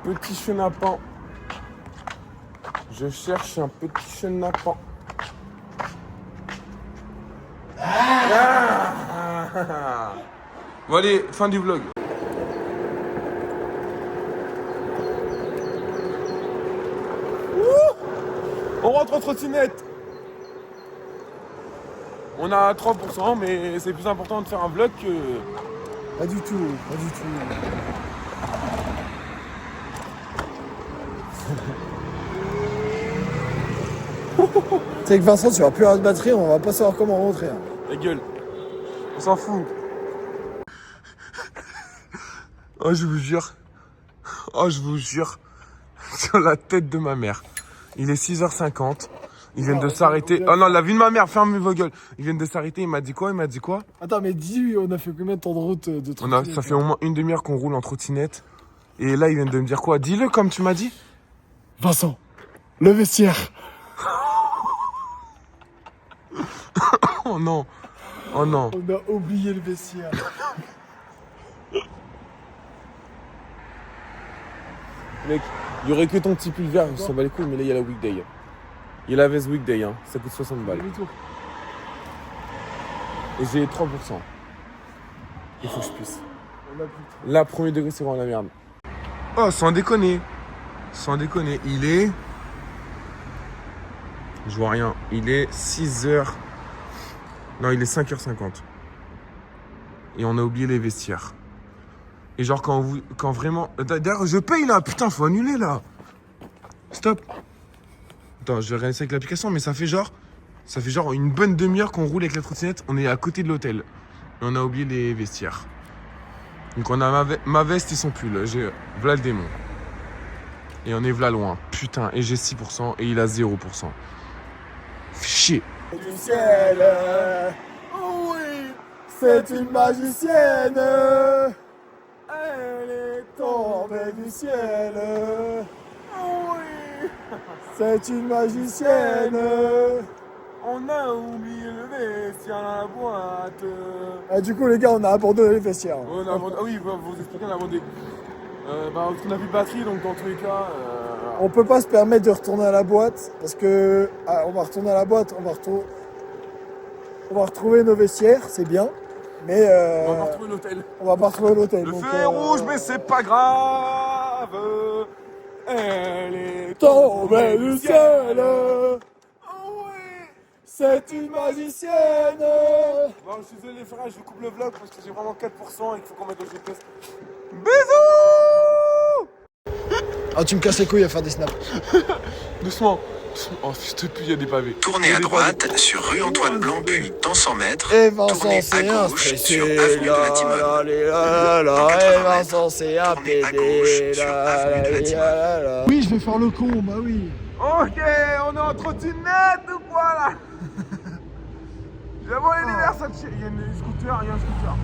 Petit chenapan. Je cherche un petit chenapan. Ah. Bon allez, fin du vlog. On rentre en trottinette. On a 3%, mais c'est plus important de faire un vlog que... Pas du tout, pas du tout. Tu sais que Vincent, tu vas plus avoir de batterie, on va pas savoir comment rentrer. Hein. La gueule. On s'en fout. Oh, je vous jure. Oh, je vous jure. Sur la tête de ma mère. Il est 6h50. Ils viennent de s'arrêter. Oh non, la vie de ma mère, fermez vos gueules. Ils viennent de s'arrêter. Il m'a dit quoi? Attends, mais dis-lui, on a fait combien de temps de route de trottinette? Ça fait au moins une demi-heure qu'on roule en trottinette. Et là, ils viennent de me dire quoi? Dis-le comme tu m'as dit. Vincent, le vestiaire. Oh non. Oh non. On a oublié le vestiaire. Mec, il y aurait que ton petit pull vert, on s'en bat les couilles, mais là, il y a la weekday. Il y a la veste weekday, hein. Ça coûte 60 balles. Et j'ai 3%. Il faut que je puisse. Là, premier degré, c'est vraiment la merde. Oh, sans déconner. Sans déconner, il est... Je vois rien. Il est 6h... Non, il est 5h50. Et on a oublié les vestiaires. Et genre, quand vraiment... D'ailleurs, je paye là. Putain, faut annuler là. Stop. Attends, je vais réaliser avec l'application, mais ça fait genre une bonne demi-heure qu'on roule avec la trottinette. On est à côté de l'hôtel. Et on a oublié les vestiaires. Donc on a ma veste et son pull. J'ai v'là le démon. Et on est v'là loin. Putain, et j'ai 6% et il a 0%. Fais chier. Du ciel, oh oui, c'est une magicienne. Elle est tombée du ciel. Oh oui, c'est une magicienne. On a oublié le vestiaire à la boîte. Ah, du coup, les gars, on a abandonné les vestiaires. On a abandonné. Ah oui, vous expliquer, on a abandonné. On a plus de batterie, donc dans tous les cas. On peut pas se permettre de retourner à la boîte parce que on va retourner à la boîte, on va retrouver nos vestiaires, c'est bien, mais On va pas retrouver l'hôtel. on va pas retrouver l'hôtel. Le donc, feu est rouge, mais c'est pas grave. Elle est tombée du ciel. Oh oui, c'est une magicienne. Bon, je suis désolé, frère, je coupe le vlog parce que j'ai vraiment 4% et qu'il faut qu'on mette au GPS. Ah, tu me casses les couilles à faire des snaps. Doucement. Oh, je te pue, il y a des pavés. Tournez à droite sur rue Antoine Blanc, puis dans 100 mètres. Et Vincent, Tournez à c'est un gauche stressé. sur avenue de la Timone. Et Vincent, c'est un Tournez à pédé. gauche sur avenue de la Timone. Oui, je vais faire le con, bah oui. Ok, on est en trottinette ou quoi là? J'ai volé les Versace. Il y a un scooter.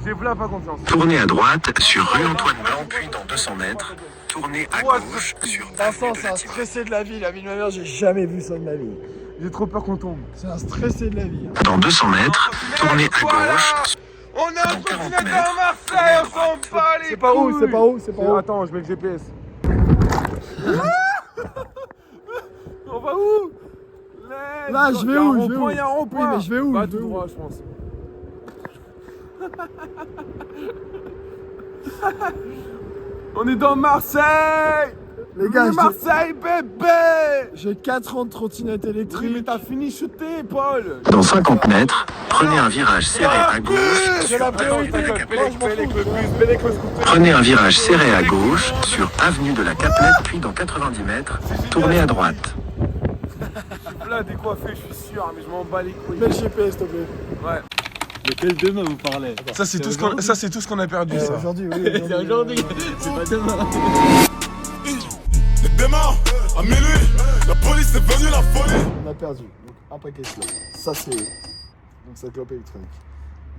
J'ai v'là pas confiance. Tournez à droite sur rue Antoine Blanc, puis dans 200 mètres. Tournez à gauche sur Vincent, avenue de c'est la un Timone. stressé de la vie. La vie de ma mère, j'ai jamais vu ça de ma vie. J'ai trop peur qu'on tombe. C'est un stressé de la vie. Dans 200 mètres, tournez à gauche. On est en Dans 40 trottinette mètres, à Marseille, on s'en bat les C'est pas où, couilles. c'est pas où, c'est pas où. Attends, je mets le GPS. On va où? Là, je vais où, je vais où? Il y a un rond-point. Oui, mais je vais où, Bah, je vais tout où? droit, je pense. On est dans Marseille. Les gars, Marseille, bébé. j'ai 4 ans de trottinette Oui, mais électrique. t'as fini chuter, Paul. Dans 50 mètres, prenez un virage serré à gauche. J'ai la priorité. Attends, Moi, je m'en fous. Prenez un virage serré à gauche sur avenue de la Caplette, puis dans 90 mètres, tournez à droite. Là, décoiffé, je suis sûr, mais je m'en bats les couilles. Mets le GPS, s'il te plaît. Ouais. De quel demain vous parlez? Ça, c'est tout ce qu'on a perdu, Eh, ça. Aujourd'hui, oui. C'est aujourd'hui, c'est pas demain. Les démarres, à minuit, la police est venue la folie. On a perdu. Donc, un paquet de clopes. Ça, c'est. Donc, c'est clope électronique.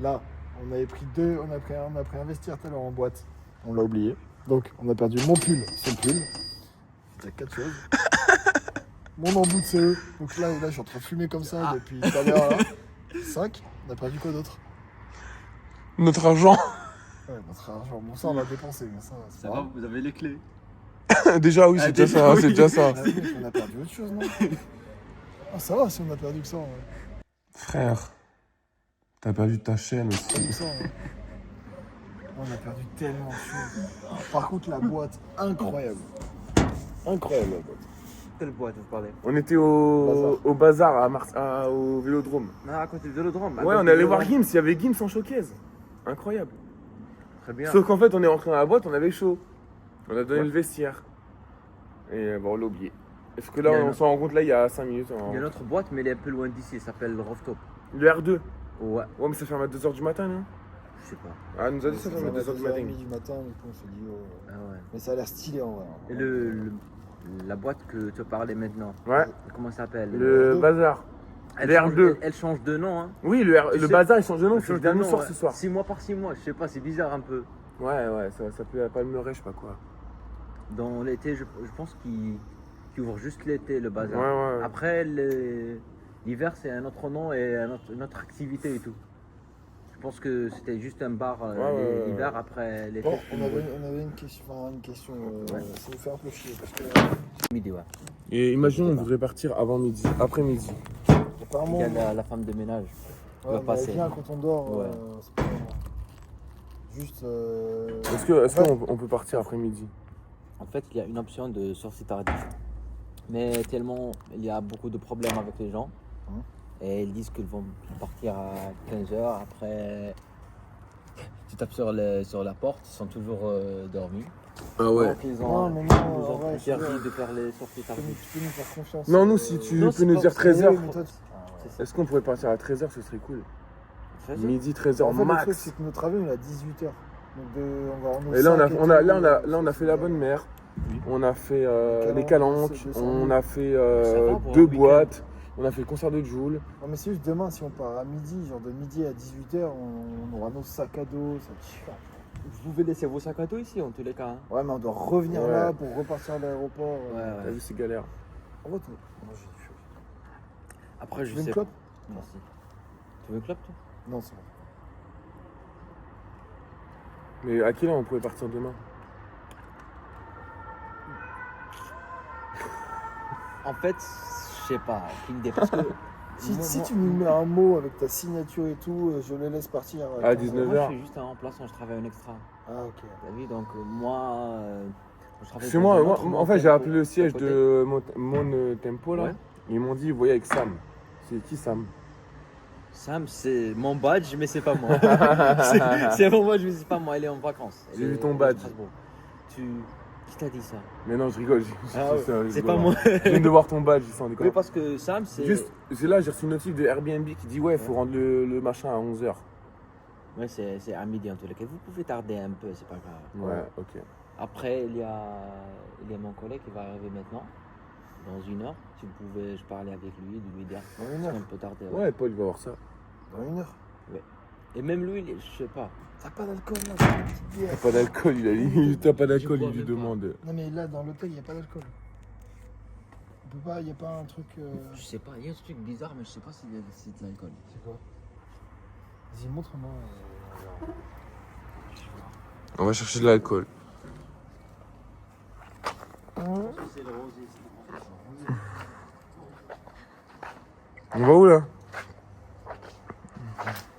Là, on avait pris deux. On a pris un vestiaire tout à l'heure en boîte. On l'a oublié. Donc, on a perdu mon pull, son pull. Il y a 4 choses. Mon embout de CE. Donc là, je suis en train de fumer comme ça depuis tout à l'heure. 5. On a perdu quoi d'autre? Notre argent. Ouais, notre argent. Bon, ça, on l'a dépensé. Mais ça, c'est Ça pas va, grave. vous avez les clés. Déjà, oui, c'est déjà ça. oui. C'est déjà ça. Ah oui, on a perdu autre chose, non? Ah, ça va si on a perdu que ça. Ouais. Frère, t'as perdu ta chaîne Pas aussi. que ça. Ouais. On a perdu tellement de choses. Par contre, la boîte, incroyable. Incroyable, la boîte. Quelle boîte vous parlez? On était au bazar au Vélodrome. Non, à côté du Vélodrome. Ouais, on est allé voir Gims, il y avait Gims en showcase. Incroyable. Très bien. Sauf qu'en fait, on est rentré dans la boîte, on avait chaud. On a donné le vestiaire. Et bon, on l'a oublié. Est-ce que là, Il y a on un- s'en rend compte là il y a 5 minutes Il y a une autre boîte, mais elle est un peu loin d'ici. Elle s'appelle le Rooftop. Le R2. Ouais, Ouais, mais ça ferme à 2h du matin, non? je sais pas. Ah, elle nous a dit ça ferme à 2h du matin. du matin, donc on s'est dit, oh. Ah ouais. Mais ça a l'air stylé en vrai. Et la boîte que tu parlais maintenant. Ouais. Comment ça s'appelle? Le bazar. Elle le change- R2. Elle change de nom, hein. Oui, Tu le sais- bazar il change de nom, Elle c'est le change de dernier nom, soir ouais. ce soir. 6 mois par 6 mois, je sais pas, c'est bizarre un peu. Ouais, ça s'appelait la Palmeraie, je sais pas quoi. Dans l'été, je pense qu'ils ouvrent juste l'été, le bazar. Ouais. Après, l'hiver, c'est un autre nom et une autre activité et tout. Je pense que c'était juste un bar Ouais. l'hiver, après l'été. Bon, c'est on une boîte. avait une question, Ouais. ça nous fait un peu chier parce que Midi, ouais. Et imaginons, on voudrait partir avant midi, après midi. apparemment, Il y a la femme de ménage. ouais, va on passer. bien quand on dort, Ouais. c'est pas vraiment. Juste. Est-ce qu'on peut partir après midi? En fait, il y a une option de sortie tardive. Mais tellement il y a beaucoup de problèmes avec les gens. Hein. Et ils disent qu'ils vont partir à 15h. Après, tu tapes sur la porte, ils sont toujours dormis. Ah ouais. Donc, ils Non, ont, mais ils non, ont en vrai, interdit de faire les sorties tu peux tardives. nous faire confiance. Non, nous, si tu Non, peux c'est nous pas- dire Oui, 13h. mais toi, C'est ça. Est-ce qu'on pourrait partir à 13h, ce serait cool. 13h. Midi, 13h En fait, le truc, max. c'est que notre avion il est à 18h. On va en Et là, Osaka on a fait la bonne mère. On a fait les Calanques, calanques. 200 On a fait Ça va pour un 2 week-end. boîtes. On a fait concert de Joule. Non, mais c'est juste demain, si on part à midi, genre de midi à 18h, on aura nos sacs à dos, ça va être chiant. Vous pouvez laisser vos sacs à dos ici, en tous les cas. Hein. Ouais, mais on doit revenir Ouais. là pour repartir à l'aéroport. T'as vu, c'est galère. En vrai, moi j'ai du chaud. Après, je Tu veux une sais. clope? Merci. Tu veux une clope, toi? Non, c'est bon. Mais à quelle heure on pouvait partir demain? En fait, je sais pas. Aucune idée. Parce que. Si tu nous mets un mot avec ta signature et tout, je les laisse partir. À 15 19h. Moi, je suis juste un remplaçant, je travaille en extra. Ah, ok. T'as vu, donc moi. Je travaille C'est dans moi, un moi, autre en fait, j'ai tempo appelé le siège à côté. de Mon Tempo là. Ouais. Ils m'ont dit, voyez avec Sam. C'est qui Sam? Sam, c'est mon badge, mais c'est pas moi. c'est mon badge, mais c'est pas moi. Elle est en vacances. J'ai vu ton badge. Qui t'a dit ça? Mais non, je rigole. Ah ouais, je c'est rigole. pas moi. Je viens de voir ton badge, sans Oui, déconner. parce que Sam, c'est. Juste, c'est là, j'ai reçu une notif de Airbnb qui dit, ouais, il faut rendre le machin à 11h. Ouais, c'est à midi en tous les cas. Vous pouvez tarder un peu, c'est pas grave. Ouais, ok. Après, il y a mon collègue qui va arriver maintenant, dans 1 heure. Si vous pouvez, je parler avec lui, de lui dire Dans 1 c'est heure? un peu tardé. Ouais, Paul, il va voir ça. Dans 1 heure? Et même lui, je sais pas. T'as pas d'alcool là, c'est une petite bière. T'as pas d'alcool, il a dit. T'as pas d'alcool, bois il lui même pas. demande. Non, mais là, dans l'hôtel, il n'y a pas d'alcool. On peut pas, il n'y a pas un truc. Je sais pas, il y a un truc bizarre, mais je sais pas si c'est de l'alcool. C'est quoi? Vas-y, montre-moi. On va chercher de l'alcool. C'est le rosé, On va où là?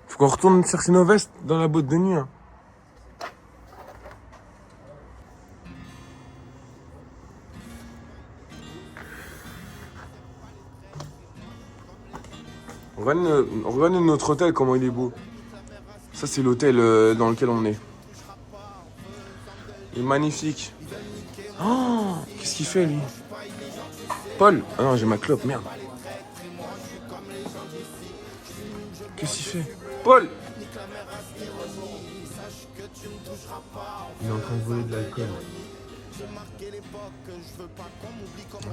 Faut qu'on retourne chercher nos vestes dans la boîte de nuit. Hein. Regardez notre hôtel, comment il est beau. Ça, c'est l'hôtel dans lequel on est. Il est magnifique. Oh, qu'est-ce qu'il fait, lui? Paul? Ah non, j'ai ma clope, merde. Qu'est-ce qu'il fait? Paul! Il est en train de voler de l'alcool.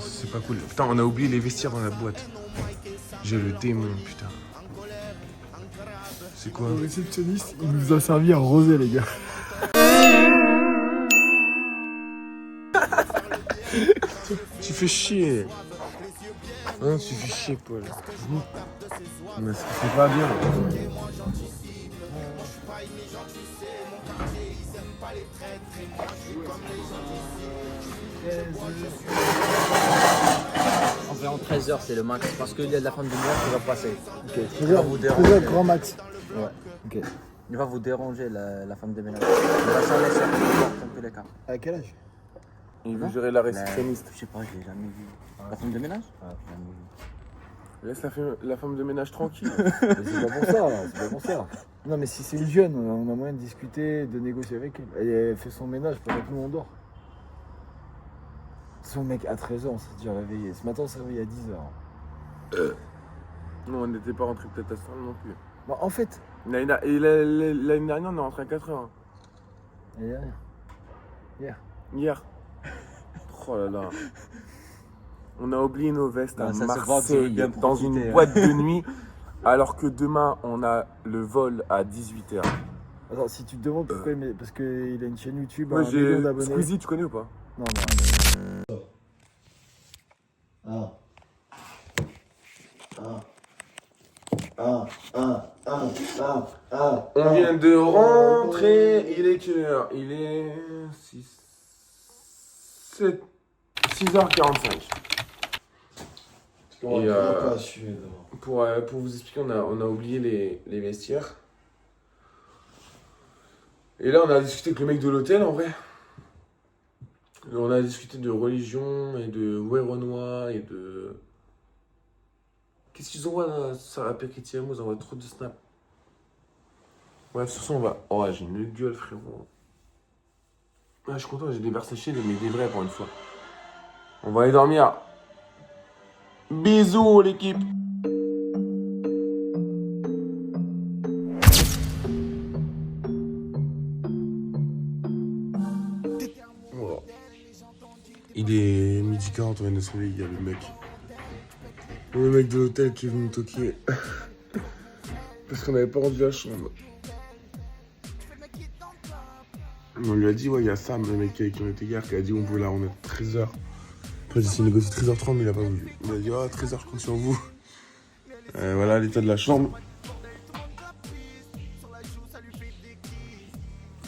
C'est pas cool. Putain, on a oublié les vestiaires dans la boîte. J'ai le démon, putain. C'est quoi? Le réceptionniste, il nous a servi à rosé, les gars. Tu fais chier. Hein, tu fais chier, Paul. Mais c'est pas bien. Environ 13h, c'est le max. Parce qu'il y a de la fin de lumière qui va passer. Ok, Il va vous déranger. grand max. Ouais. Ok. Il va vous déranger, la femme de ménage. Il va s'en laisser dans tous les cas. À quel âge? Il veut gérer la réceptionniste. Je sais pas, je l'ai jamais vu. La femme de ménage? Ouais, jamais vu. Laisse la femme de ménage tranquille. Mais c'est pas pour ça, c'est pas pour ça. Non, mais si c'est une jeune, on a moyen de discuter, de négocier avec elle. Elle fait son ménage pendant que nous on dort. Son mec, à 13h, on s'est déjà réveillé. Ce matin, on s'est réveillé à 10h. Non, on n'était pas rentré peut-être à ce temps non plus. Bon, en fait, L'année dernière, on est rentré à 4h. Hier. Oh là là. On a oublié nos vestes à Non, ça se voit que vous avez Marseille bien dans profité, une hein. boîte de nuit, alors que demain on a le vol à 18h. attends, si tu te demandes pourquoi parce qu'il a une chaîne YouTube, Moi un million j'ai d'abonnés. Squeezie, tu connais ou pas? Non, non. On vient de rentrer, il est quelle heure? Il est 6h45. Et pour vous expliquer, on a oublié les vestiaires. Et là, on a discuté avec le mec de l'hôtel, en vrai. On a discuté de religion et de Werenoi et de... Qu'est-ce qu'ils envoient là? Sarah Peketiamo, ils envoient trop de snaps. Bref, sur ça, on va... Oh, j'ai une gueule, frérot. Ah, je suis content, j'ai des verres séchés, mais des vrais pour une fois. On va aller dormir. Bisous, l'équipe. Il est midi 40, on vient de se réveiller, il y a le mec de l'hôtel qui est venu nous toquer. Parce qu'on n'avait pas rendu la chambre. On lui a dit, ouais, il y a Sam, le mec qui en était hier, qui a dit on pouvait la remettre 13h. Après, j'ai essayé de négocier 13h30, mais il a pas voulu. Il a dit, oh, 13h, je compte sur vous. Voilà l'état de la chambre.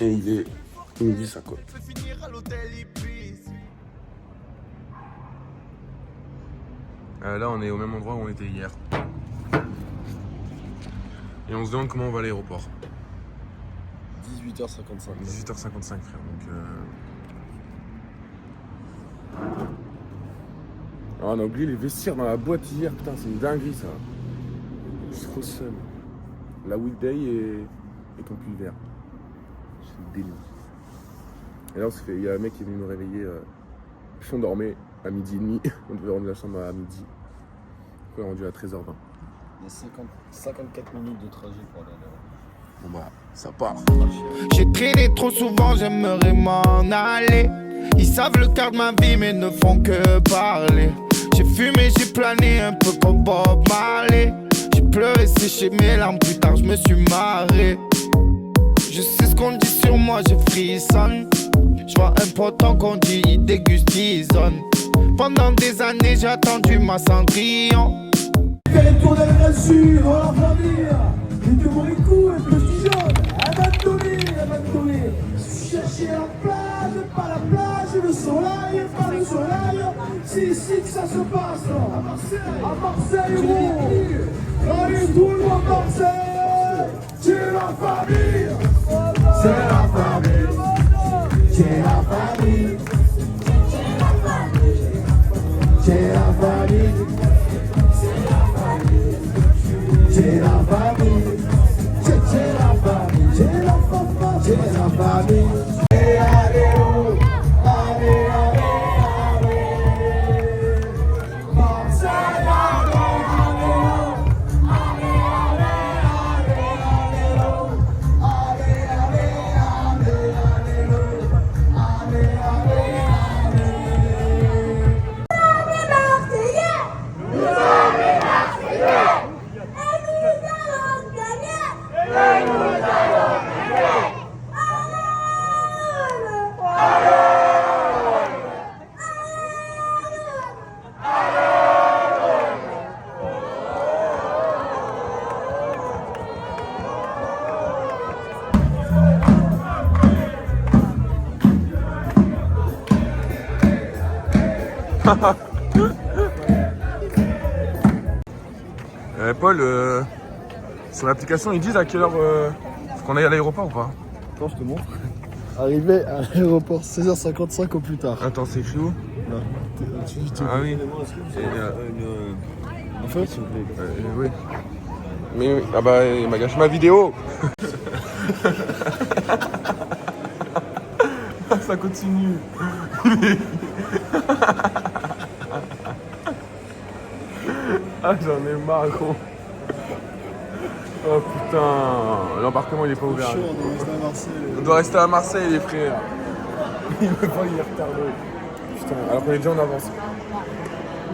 Et il me dit ça, quoi. Là, on est au même endroit où on était hier. Et on se demande comment on va à l'aéroport. 18h55. 18h55, frère. Donc, Alors, on a oublié les vestiaires dans la boîte hier. Putain, c'est une dinguerie, ça. Je suis trop seul. La weekday et ton pull vert. C'est le délire. Et là, il y a un mec qui est venu nous réveiller. Puis on dormait à 12h30. On devait rendre la chambre à midi. On est rendu à 13h20. Il y a 54 minutes de trajet pour aller là. Bon bah, ça part. J'ai traîné trop souvent, j'aimerais m'en aller. Ils savent le quart de ma vie mais ne font que parler. J'ai fumé, j'ai plané un peu comme Bob Marley. J'ai pleuré, séché mes larmes, plus tard je me suis marré. Je sais ce qu'on dit sur moi, je frissonne. Je vois un potent qu'on dit, il déguste, il zone. Pendant des années j'ai attendu ma Cendrillon. Quel tour d'Al-Rassu dans la famille. Et de Morikou et Petit Jaune. Elle va te donner. Chercher la plage, pas la plage, le soleil, pas le soleil. C'est ici que ça se passe. À Marseille, gros. Allez, tout le monde Marseille. C'est la famille. C'est la famille. C'est la famille. C'est la famille. C'est la famille, c'est la famille, c'est la famille, c'est la famille. Et allez, oh, allez, allez, allez. Marseille, allez, allez, allez, allez, allez, allez, allez, Paul, sur l'application, ils disent à quelle heure faut qu'on aille à l'aéroport ou pas? Attends, je te montre. Arrivé à l'aéroport 16h55 au plus tard. Attends, c'est écrit où? Là. Ah oui. En fait, oui. Mais oui. Ah bah, il m'a gâché ma vidéo. Ça continue. Ah, j'en ai marre, gros. Oh putain, l'embarquement il est pas ouvert. chaud, on doit rester à Marseille. On doit rester à Marseille, les frères. Il veut pas, il est retardé. Putain, alors qu'on est déjà en avance.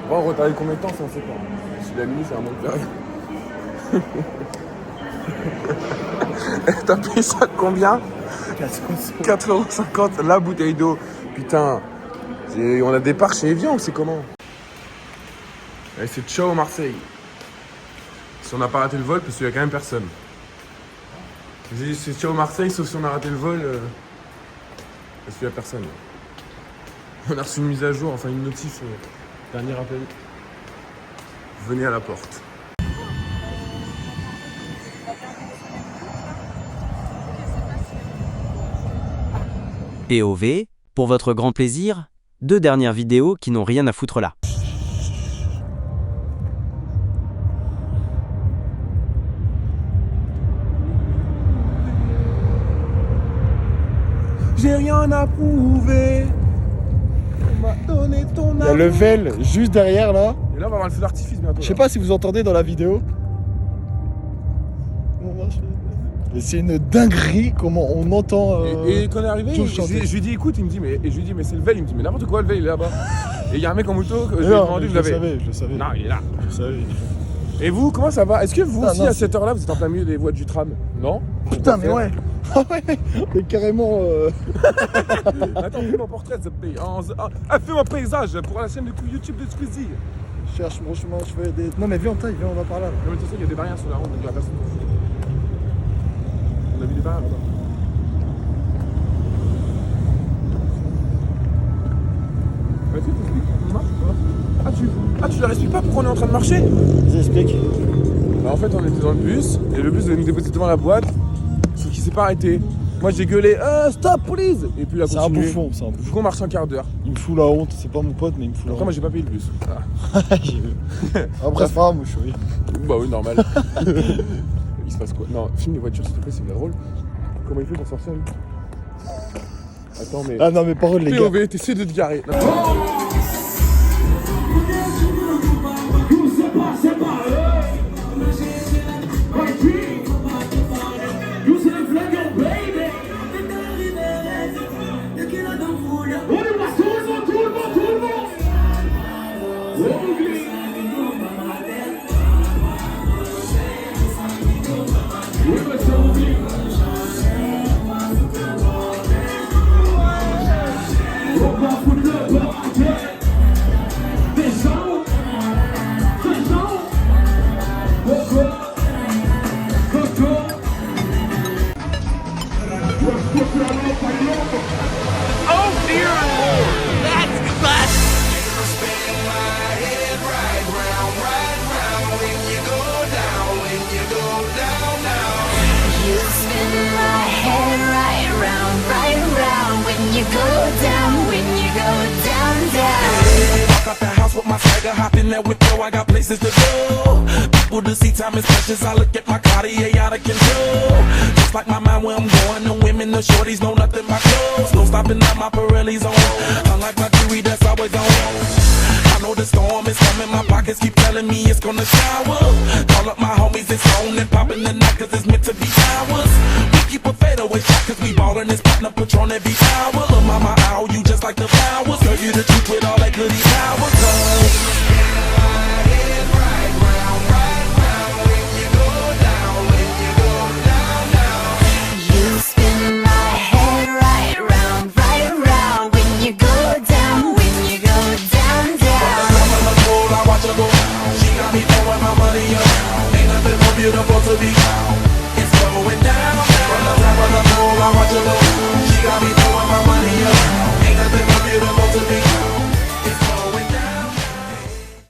On va retarder combien de temps, ça on sait pas. Si la nuit, c'est un manque d'arrêt. T'as payé ça combien? 4,50€ la bouteille d'eau. Putain, on a des parts chez Evian ou c'est comment? Allez, c'est ciao Marseille. Si on n'a pas raté le vol, parce qu'il y a quand même personne. J'ai dit c'est ciao Marseille, sauf si on a raté le vol, parce qu'il n'y a personne. On a reçu une mise à jour, enfin une notice, dernier appel. Venez à la porte. POV, pour votre grand plaisir, 2 dernières vidéos qui n'ont rien à foutre là. J'ai rien à prouver. On m'a donné ton il y a le Vel juste derrière là. Et là, on va avoir le feu d'artifice bientôt. Je sais pas si vous entendez dans la vidéo. Mais c'est une dinguerie comment on entend. Et quand on est arrivé, tout je chanter. lui dis écoute, il me dit mais c'est le Vel, il me dit mais n'importe quoi le Vel il est là-bas. Et il y a un mec en moto que Mais je lui ai non, demandé, mais vous je le l'avez. savais, je le savais. Non, il est là. Je le savais. Et vous, comment ça va? Est-ce que vous Ah, aussi non, à c'est- cette heure-là vous êtes en plein milieu des voies du tram? Non? Putain, mais ouais. Ah ouais, mais carrément. Attends, fais mon portrait, ça paye. Fais mon paysage pour la chaîne de YouTube de Squeezie. Je cherche mon chemin, je fais des. Non, mais viens en taille, viens, on va par là. Non mais tu sais, il y a des barrières sur la route, donc il y a personne. On a vu des barrières là-bas. Vas-y, t'expliques, on marche ou pas? Tu leur expliques pas pourquoi on est en train de marcher? Vas-y, explique. Bah en fait on était dans le bus, et le bus devait nous déposer devant la boîte, sauf qu'il s'est pas arrêté. Moi j'ai gueulé stop police! Et puis il a C'est un continué. bouffon, c'est un Du bouffon. coup on marche un quart d'heure. Il me fout la honte, c'est pas mon pote, mais il me fout la Après moi honte. j'ai pas payé le bus. Voilà. J'ai vu. Après, c'est pas grave, moi je suis. Bah oui normal. Il se passe quoi? Non, filme les voitures s'il te plaît, c'est drôle. Comment il fait pour sortir lui? Attends mais... Ah non, mais parole, les gars. POV, t'essaies de te garer. Non. You spin my head right round when you go down, when you go down, down. Walk out the house with my swagger, hop in that window, I got places to go. People to see, time is precious, I look at my Cartier out of control. Just like my mind where I'm going, the women, the shorties know nothing but clothes. No stopping at my Pirelli's on, unlike my jewelry that's always on. I know the storm is coming, my pockets keep telling me it's gonna shower. Call up my homies, it's on and popping the night cause it's meant to be ours. We keep a fadeaway shot cause we ballin' this platinum Patron every hour. Look mama, ow, you just like the flowers. Girl, you the truth with all that goody powers.